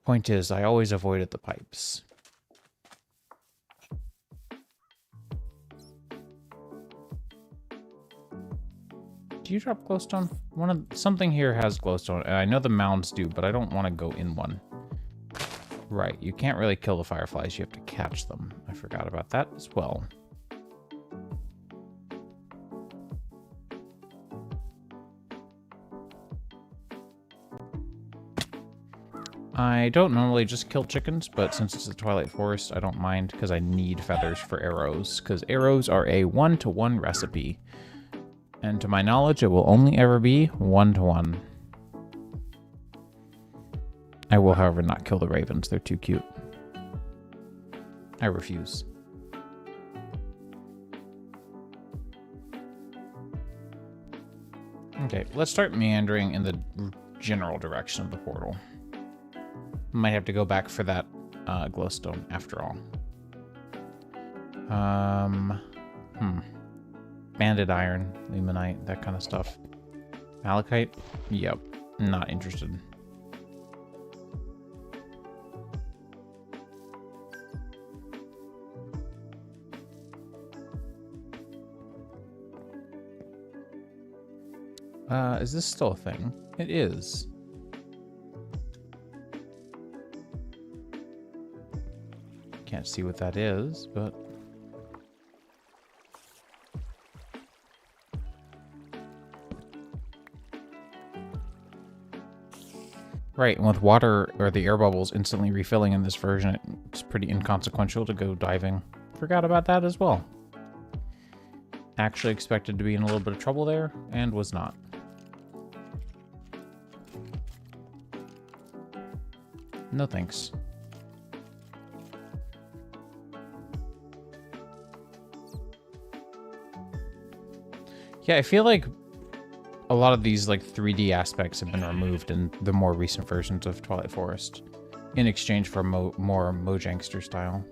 Point is, I always avoided the pipes. Do you drop glowstone? Something here has glowstone, and I know the mounds do, but I don't want to go in one. Right, you can't really kill the fireflies, you have to catch them. I forgot about that as well. I don't normally just kill chickens, but since it's the Twilight Forest, I don't mind because I need feathers for arrows, because arrows are a 1-to-1 recipe. And to my knowledge, it will only ever be 1-to-1. I will, however, not kill the ravens. They're too cute. I refuse. Okay, let's start meandering in the general direction of the portal. Might have to go back for that glowstone after all. Banded iron, limonite, that kind of stuff. Malachite? Yep, not interested. Is this still a thing? It is. Can't see what that is, but... Right, and with water or the air bubbles instantly refilling in this version, it's pretty inconsequential to go diving. Forgot about that as well. Actually expected to be in a little bit of trouble there, and was not. No thanks. Yeah, I feel like a lot of these like 3D aspects have been removed in the more recent versions of Twilight Forest in exchange for more Mojangster style.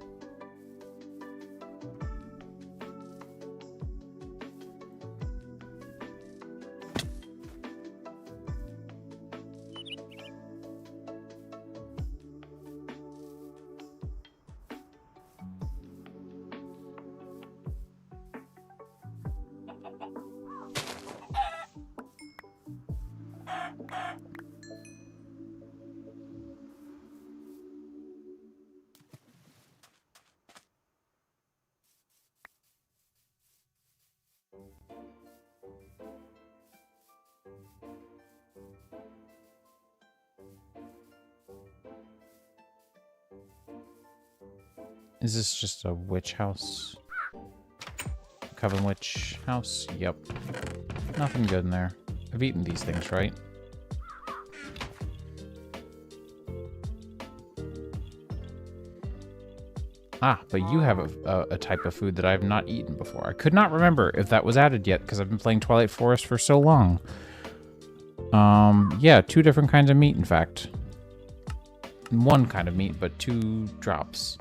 Is this just a witch house? Coven witch house? Yep. Nothing good in there. I've eaten these things, right? Ah, but you have a type of food that I have not eaten before. I could not remember if that was added yet because I've been playing Twilight Forest for so long. Yeah, 2 different kinds of meat, in fact. 1 kind of meat, but 2 drops.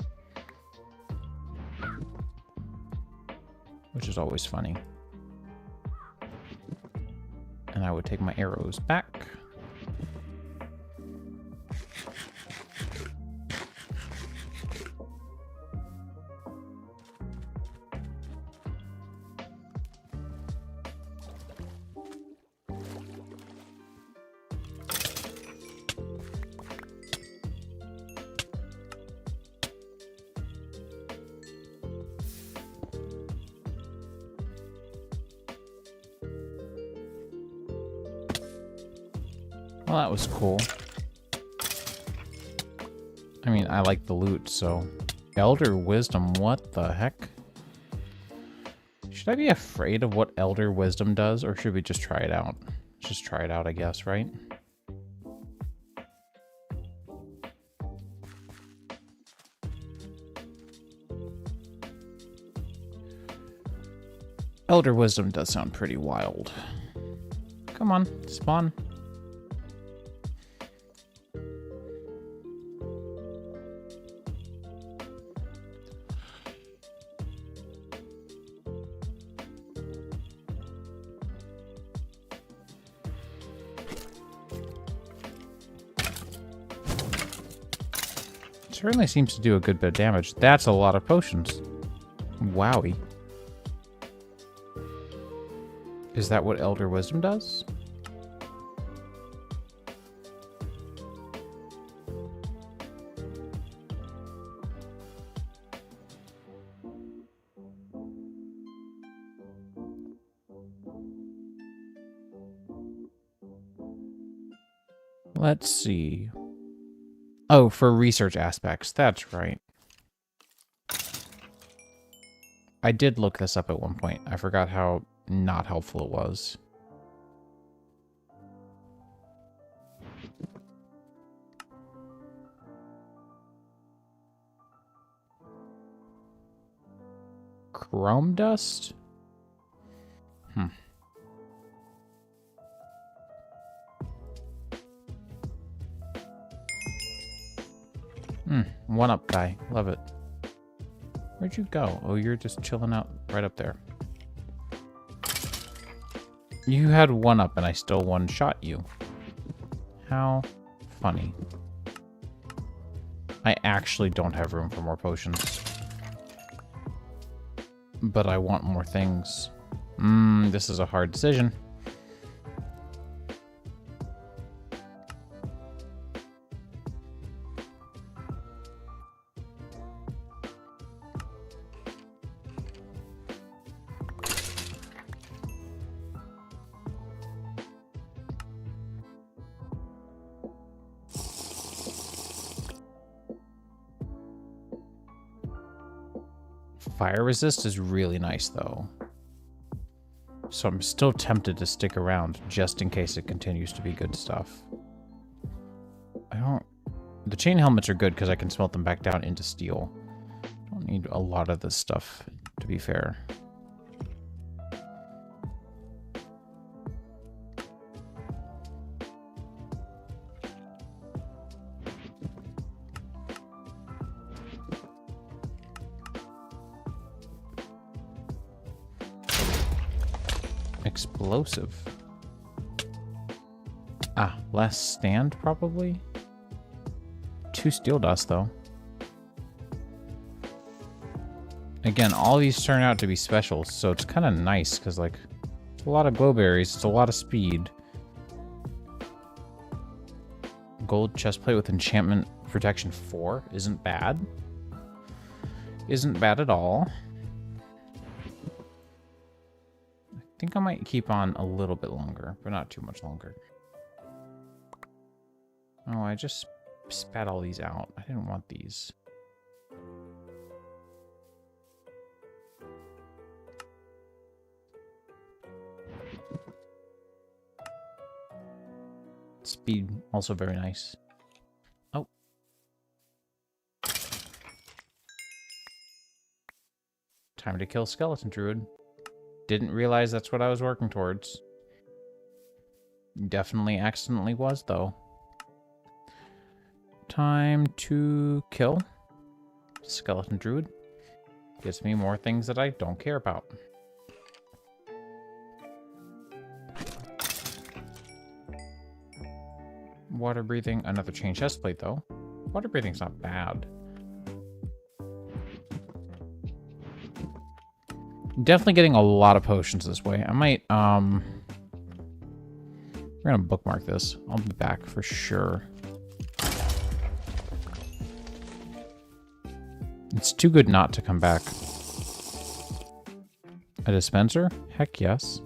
Which is always funny. And I would take my arrows back. Well, that was cool. I mean, I like the loot, so... Elder Wisdom, what the heck? Should I be afraid of what Elder Wisdom does, or should we just try it out? Just try it out, I guess, right? Elder Wisdom does sound pretty wild. Come on, spawn. Certainly seems to do a good bit of damage. That's a lot of potions. Wowie. Is that what Elder Wisdom does? Let's see. Oh, for research aspects. That's right. I did look this up at one point. I forgot how not helpful it was. Chrome dust? One up guy. Love it. Where'd you go? Oh, you're just chilling out right up there. You had one up and I still one shot you. How funny. I actually don't have room for more potions. But I want more things. This is a hard decision. Fire resist is really nice, though. So I'm still tempted to stick around just in case it continues to be good stuff. The chain helmets are good because I can smelt them back down into steel. Don't need a lot of this stuff, to be fair. Explosive. Ah, less stand, probably? 2 steel dust, though. Again, all these turn out to be specials, so it's kind of nice, because, like, it's a lot of glowberries, it's a lot of speed. Gold chestplate with enchantment protection 4 isn't bad. Isn't bad at all. I think I might keep on a little bit longer, but not too much longer. Oh, I just spat all these out. I didn't want these. Speed, also very nice. Oh. Time to kill Skeleton Druid. Didn't realize that's what I was working towards. Definitely accidentally was, though. Time to kill Skeleton Druid. Gives me more things that I don't care about. Water breathing, another chain chestplate, though. Water breathing's not bad. Definitely getting a lot of potions this way. I might, we're gonna bookmark this. I'll be back for sure. It's too good not to come back. A dispenser? Heck yes.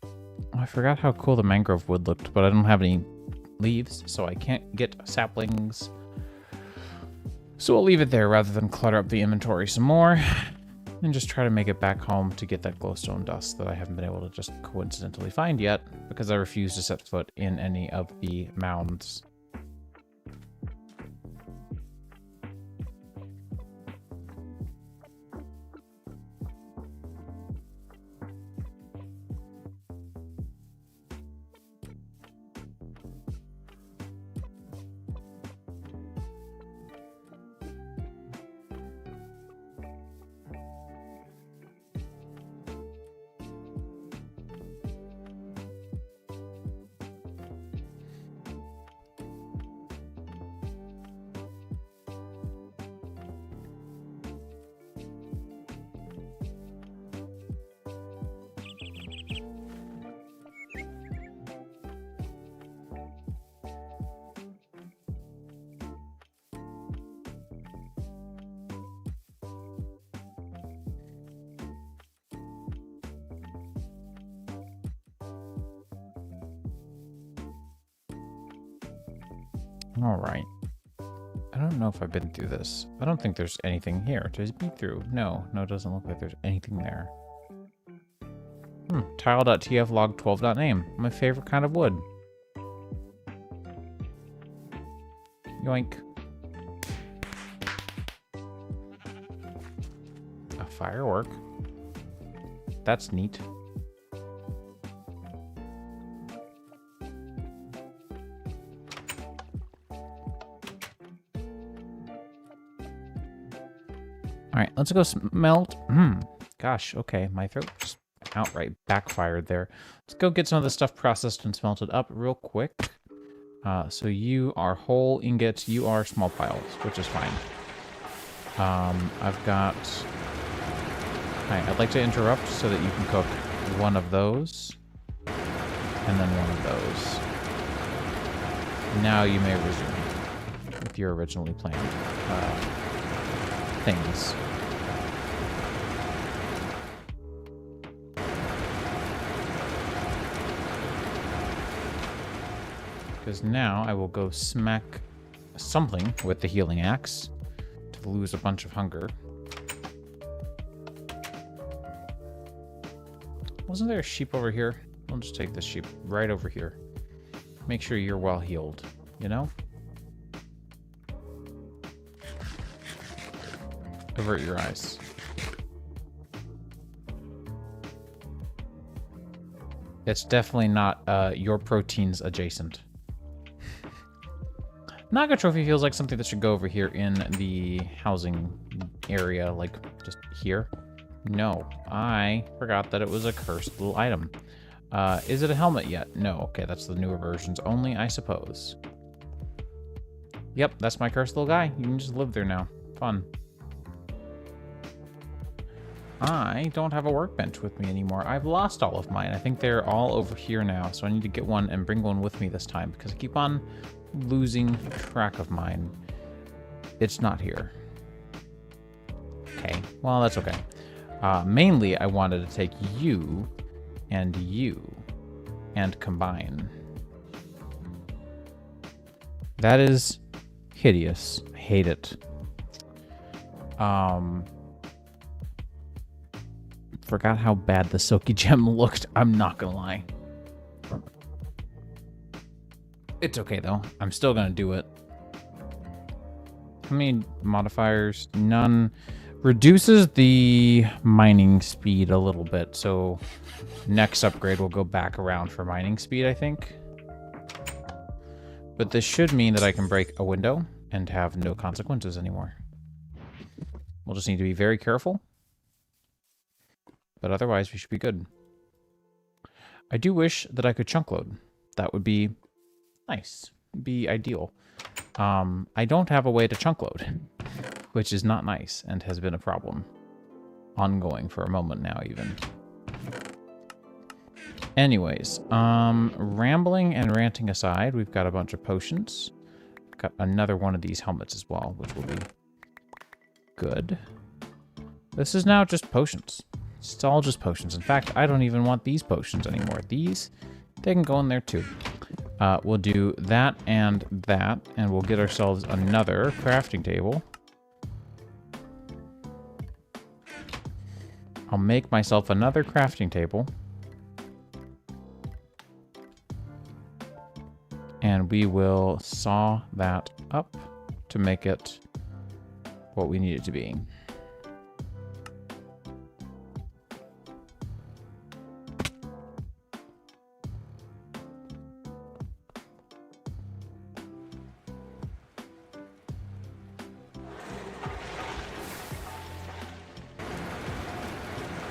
Oh, I forgot how cool the mangrove wood looked, but I don't have any leaves, so I can't get saplings. So I'll leave it there rather than clutter up the inventory some more and just try to make it back home to get that glowstone dust that I haven't been able to just coincidentally find yet because I refuse to set foot in any of the mounds. All right. I don't know if I've been through this. I don't think there's anything here to be through. No, it doesn't look like there's anything there. Tile.tf log 12.name. My favorite kind of wood. Yoink. A firework. That's neat. All right, let's go smelt. Gosh, okay, my throat just outright backfired there. Let's go get some of this stuff processed and smelted up real quick. So you are whole ingots, you are small piles, which is fine. I've got... Alright, I'd like to interrupt so that you can cook one of those, and then one of those. Now you may resume with your originally planned things. Because now I will go smack something with the healing axe to lose a bunch of hunger. Wasn't there a sheep over here? I'll just take this sheep right over here. Make sure you're well healed, you know? Avert your eyes. It's definitely not your proteins adjacent. Naga Trophy feels like something that should go over here in the housing area, like just here. No, I forgot that it was a cursed little item. Is it a helmet yet? No, okay, that's the newer versions only, I suppose. Yep, that's my cursed little guy. You can just live there now. Fun. I don't have a workbench with me anymore. I've lost all of mine. I think they're all over here now, so I need to get one and bring one with me this time because I keep on losing track of mine. It's not here. Okay, well, that's okay. Mainly, I wanted to take you and combine. That is hideous. I hate it. Forgot how bad the silky gem looked. I'm not gonna lie. It's okay though. I'm still gonna do it. How many modifiers? None. Reduces the mining speed a little bit, so next upgrade will go back around for mining speed, I think. But this should mean that I can break a window and have no consequences anymore. We'll just need to be very careful. But otherwise, we should be good. I do wish that I could chunk load. That would be nice. Be ideal. I don't have a way to chunk load, which is not nice and has been a problem. Ongoing for a moment now, even. Anyways, rambling and ranting aside, we've got a bunch of potions. Got another one of these helmets as well, which will be good. This is now just potions. It's all just potions. In fact, I don't even want these potions anymore. These, they can go in there too. We'll do that, and we'll get ourselves another crafting table. I'll make myself another crafting table. And we will saw that up to make it what we need it to be.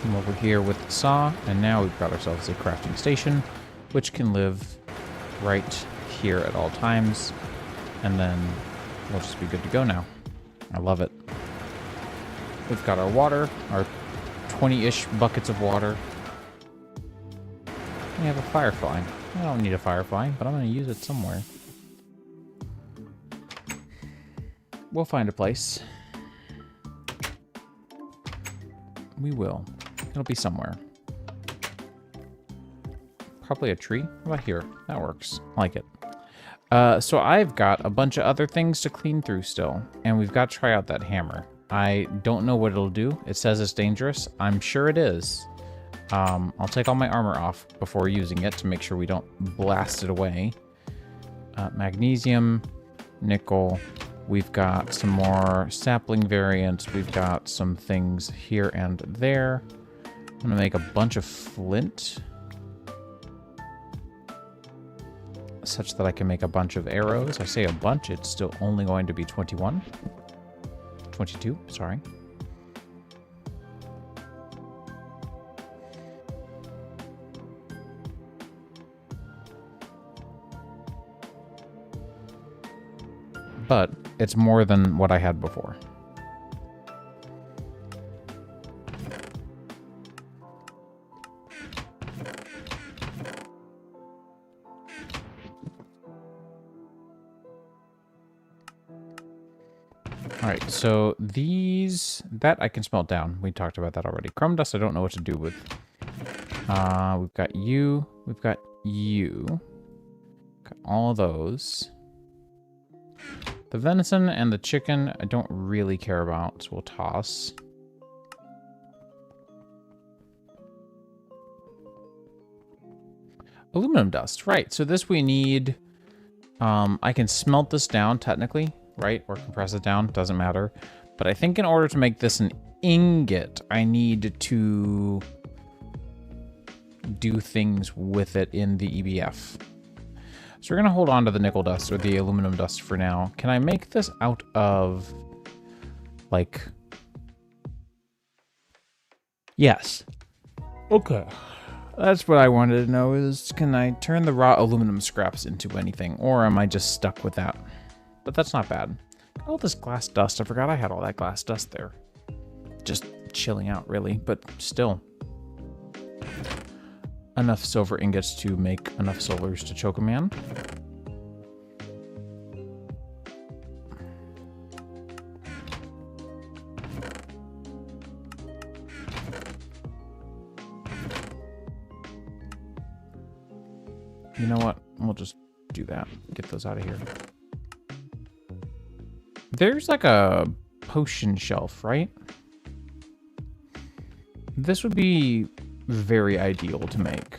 Come over here with the saw, and now we've got ourselves a crafting station, which can live right here at all times, and then we'll just be good to go now. I love it. We've got our water, our 20-ish buckets of water. We have a firefly. I don't need a firefly, but I'm going to use it somewhere. We'll find a place. We will. It'll be somewhere. Probably a tree. How about here? That works. I like it. So I've got a bunch of other things to clean through still, and we've got to try out that hammer. I don't know what it'll do. It says it's dangerous. I'm sure it is. I'll take all my armor off before using it to make sure we don't blast it away. Magnesium, nickel. We've got some more sapling variants. We've got some things here and there. I'm gonna make a bunch of flint, such that I can make a bunch of arrows. I say a bunch, it's still only going to be 22, sorry. But it's more than what I had before. Alright, so that I can smelt down. We talked about that already. Chrome dust I don't know what to do with. We've got you. We've got you. Got all of those. The venison and the chicken I don't really care about, so we'll toss. Aluminum dust, right. So this we need... I can smelt this down technically, right? Or compress it down, doesn't matter. But I think in order to make this an ingot, I need to do things with it in the EBF. So we're going to hold on to the nickel dust or the aluminum dust for now. Can I make this out of, like... Yes. Okay. That's what I wanted to know is, can I turn the raw aluminum scraps into anything? Or am I just stuck with that? But that's not bad. All this glass dust. I forgot I had all that glass dust there. Just chilling out, really. But still. Enough silver ingots to make enough silvers to choke a man. You know what? We'll just do that. Get those out of here. There's like a potion shelf, right? This would be very ideal to make.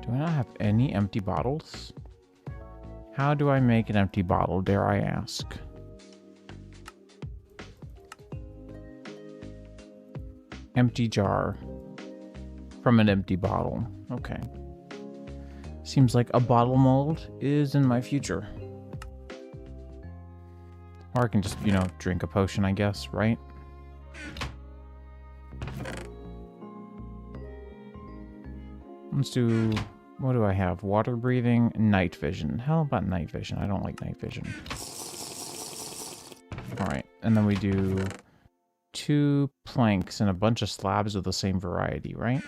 Do I not have any empty bottles? How do I make an empty bottle, dare I ask? Empty jar from an empty bottle. Okay. Seems like a bottle mold is in my future. Or I can just, you know, drink a potion, I guess, right? Let's do... What do I have? Water breathing, night vision. How about night vision? I don't like night vision. Alright, and then we do 2 planks and a bunch of slabs of the same variety, right?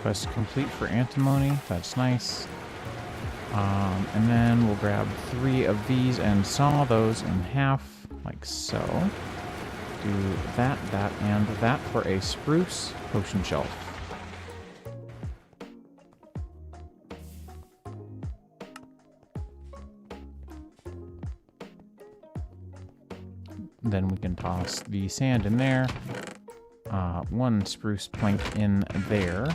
Quest complete for antimony. That's nice. And then we'll grab 3 of these and saw those in half, like so. Do that, that, and that for a spruce potion shelf. Then we can toss the sand in there. 1 spruce plank in there.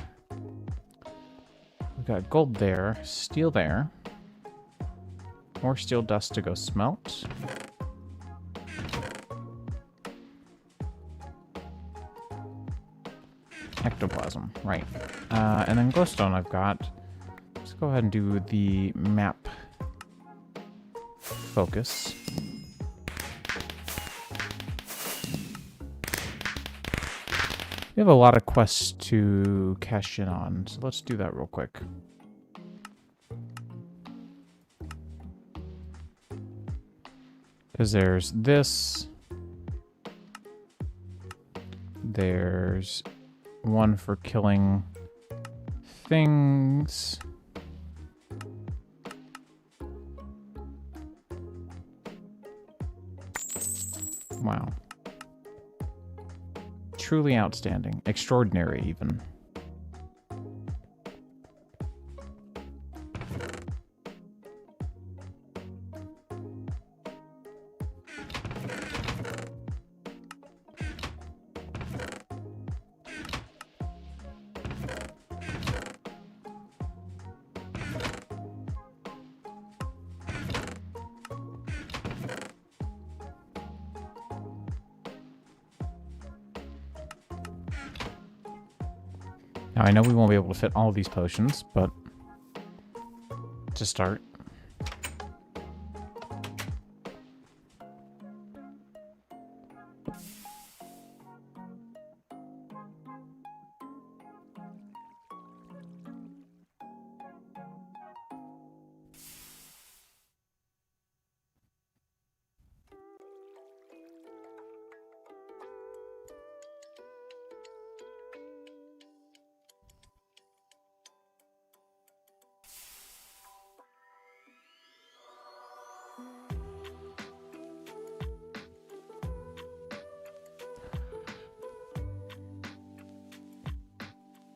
We've got gold there, steel there. More steel dust to go smelt. Ectoplasm, right. And then glowstone I've got. Let's go ahead and do the map focus. We have a lot of quests to cash in on, so let's do that real quick. Because there's this. There's one for killing things. Wow. Truly outstanding. Extraordinary, even. Now, I know we won't be able to fit all of these potions, but to start.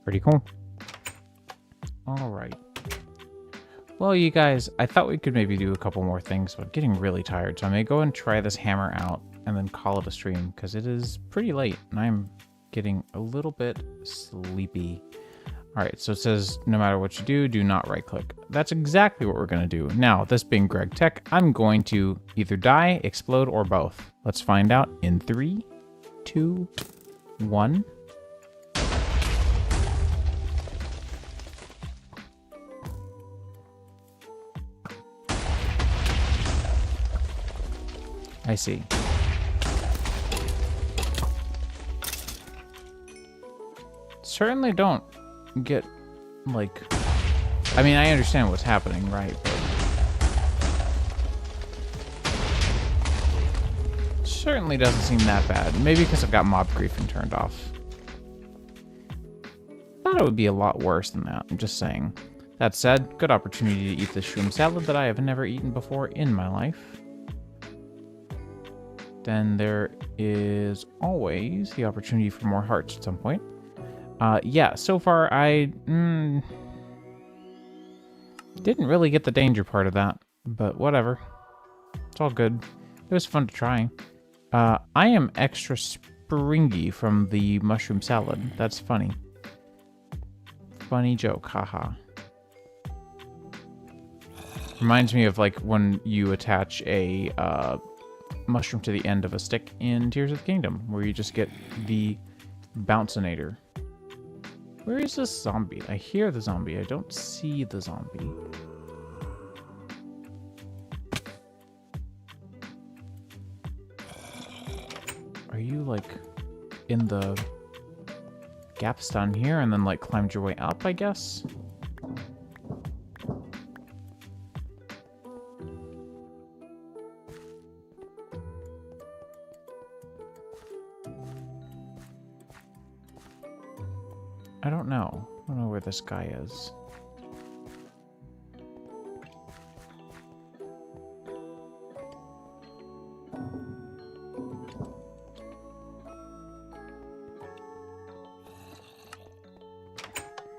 Pretty cool. All right. Well, you guys, I thought we could maybe do a couple more things, but I'm getting really tired. So I may go and try this hammer out and then call it a stream because it is pretty late and I'm getting a little bit sleepy. All right, so it says no matter what you do, do not right click. That's exactly what we're going to do. Now, this being Greg Tech, I'm going to either die, explode, or both. Let's find out in 3, 2, 1. I see. Certainly don't get, like... I mean, I understand what's happening, right? But certainly doesn't seem that bad. Maybe because I've got mob griefing turned off. Thought it would be a lot worse than that, I'm just saying. That said, good opportunity to eat this shroom salad that I have never eaten before in my life. Then there is always the opportunity for more hearts at some point. Yeah, so far I didn't really get the danger part of that, but whatever. It's all good. It was fun to try. I am extra springy from the mushroom salad. That's funny. Funny joke, haha. Reminds me of like when you attach a mushroom to the end of a stick in Tears of the Kingdom, where you just get the bouncinator. Where is this zombie? I hear the zombie. I don't see the zombie. Are you like in the gaps down here and then like climbed your way up, I guess? I don't know. I don't know where this guy is.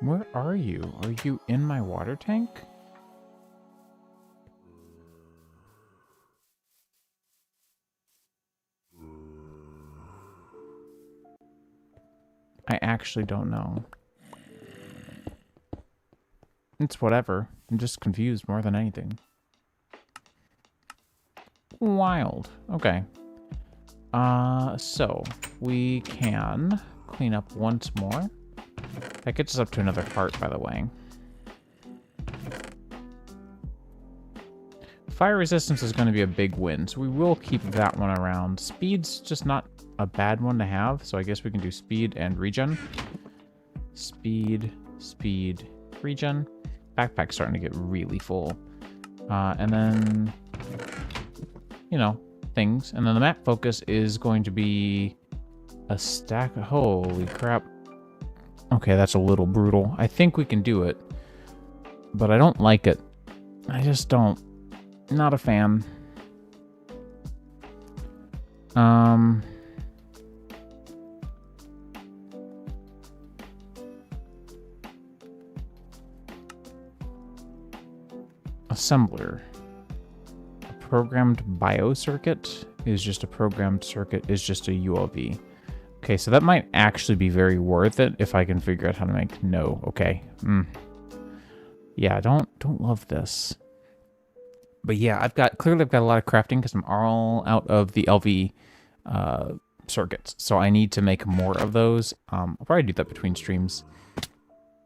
Where are you? Are you in my water tank? I actually don't know. It's whatever. I'm just confused more than anything. Wild. Okay. So we can clean up once more. That gets us up to another heart, by the way. fire resistance is going to be a big win, so we will keep that one around. Speed's just not a bad one to have, so I guess we can do speed and regen. Speed, speed, regen. Backpack's starting to get really full. And then, you know, things. And then the map focus is going to be a stack of... Holy crap. Okay, that's a little brutal. I think we can do it, but I don't like it. I just don't. Not a fan. Assembler. A programmed biocircuit is just a programmed circuit, is just a ULV. Okay, so that might actually be very worth it if I can figure out how to make... No, okay. Yeah, I don't love this. But yeah, I've got a lot of crafting because I'm all out of the LV circuits. So I need to make more of those. I'll probably do that between streams.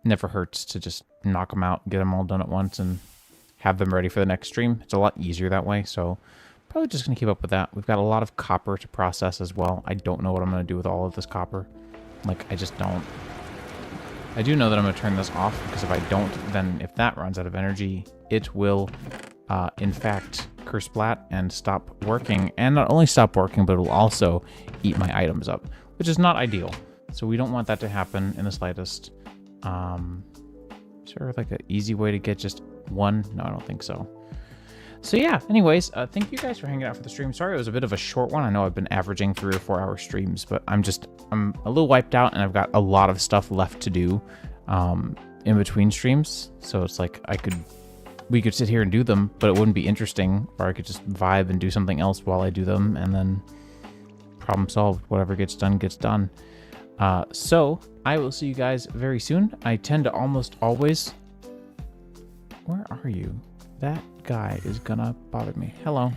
Never hurts to just knock them out, get them all done at once, and have them ready for the next stream. It's a lot easier that way, so probably just going to keep up with that. We've got a lot of copper to process as well. I don't know what I'm going to do with all of this copper. Like, I just don't. I do know that I'm going to turn this off, because if I don't, then if that runs out of energy, it will, in fact, curse splat and stop working. And not only stop working, but it will also eat my items up, which is not ideal. So we don't want that to happen in the slightest. Is there like an easy way to get just one? No, I don't think so. So yeah, anyways, thank you guys for hanging out for the stream. Sorry it was a bit of a short one. I know I've been averaging 3 or 4 hour streams, but I'm a little wiped out and I've got a lot of stuff left to do in between streams. So it's like we could sit here and do them, but it wouldn't be interesting, or I could just vibe and do something else while I do them, and then problem solved. Whatever gets done, gets done. So I will see you guys very soon. I tend to almost always... Where are you? That guy is gonna bother me. Hello.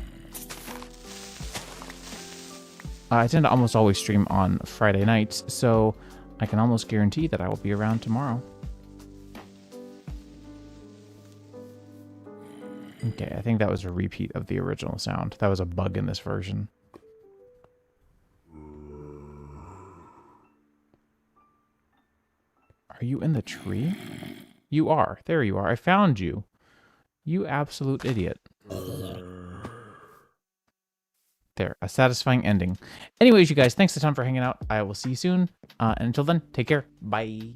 I tend to almost always stream on Friday nights, so I can almost guarantee that I will be around tomorrow. Okay, I think that was a repeat of the original sound. That was a bug in this version. Are you in the tree? You are. There you are. I found you. You absolute idiot. There, a satisfying ending. Anyways, you guys, thanks a ton for hanging out. I will see you soon. And until then, take care. Bye.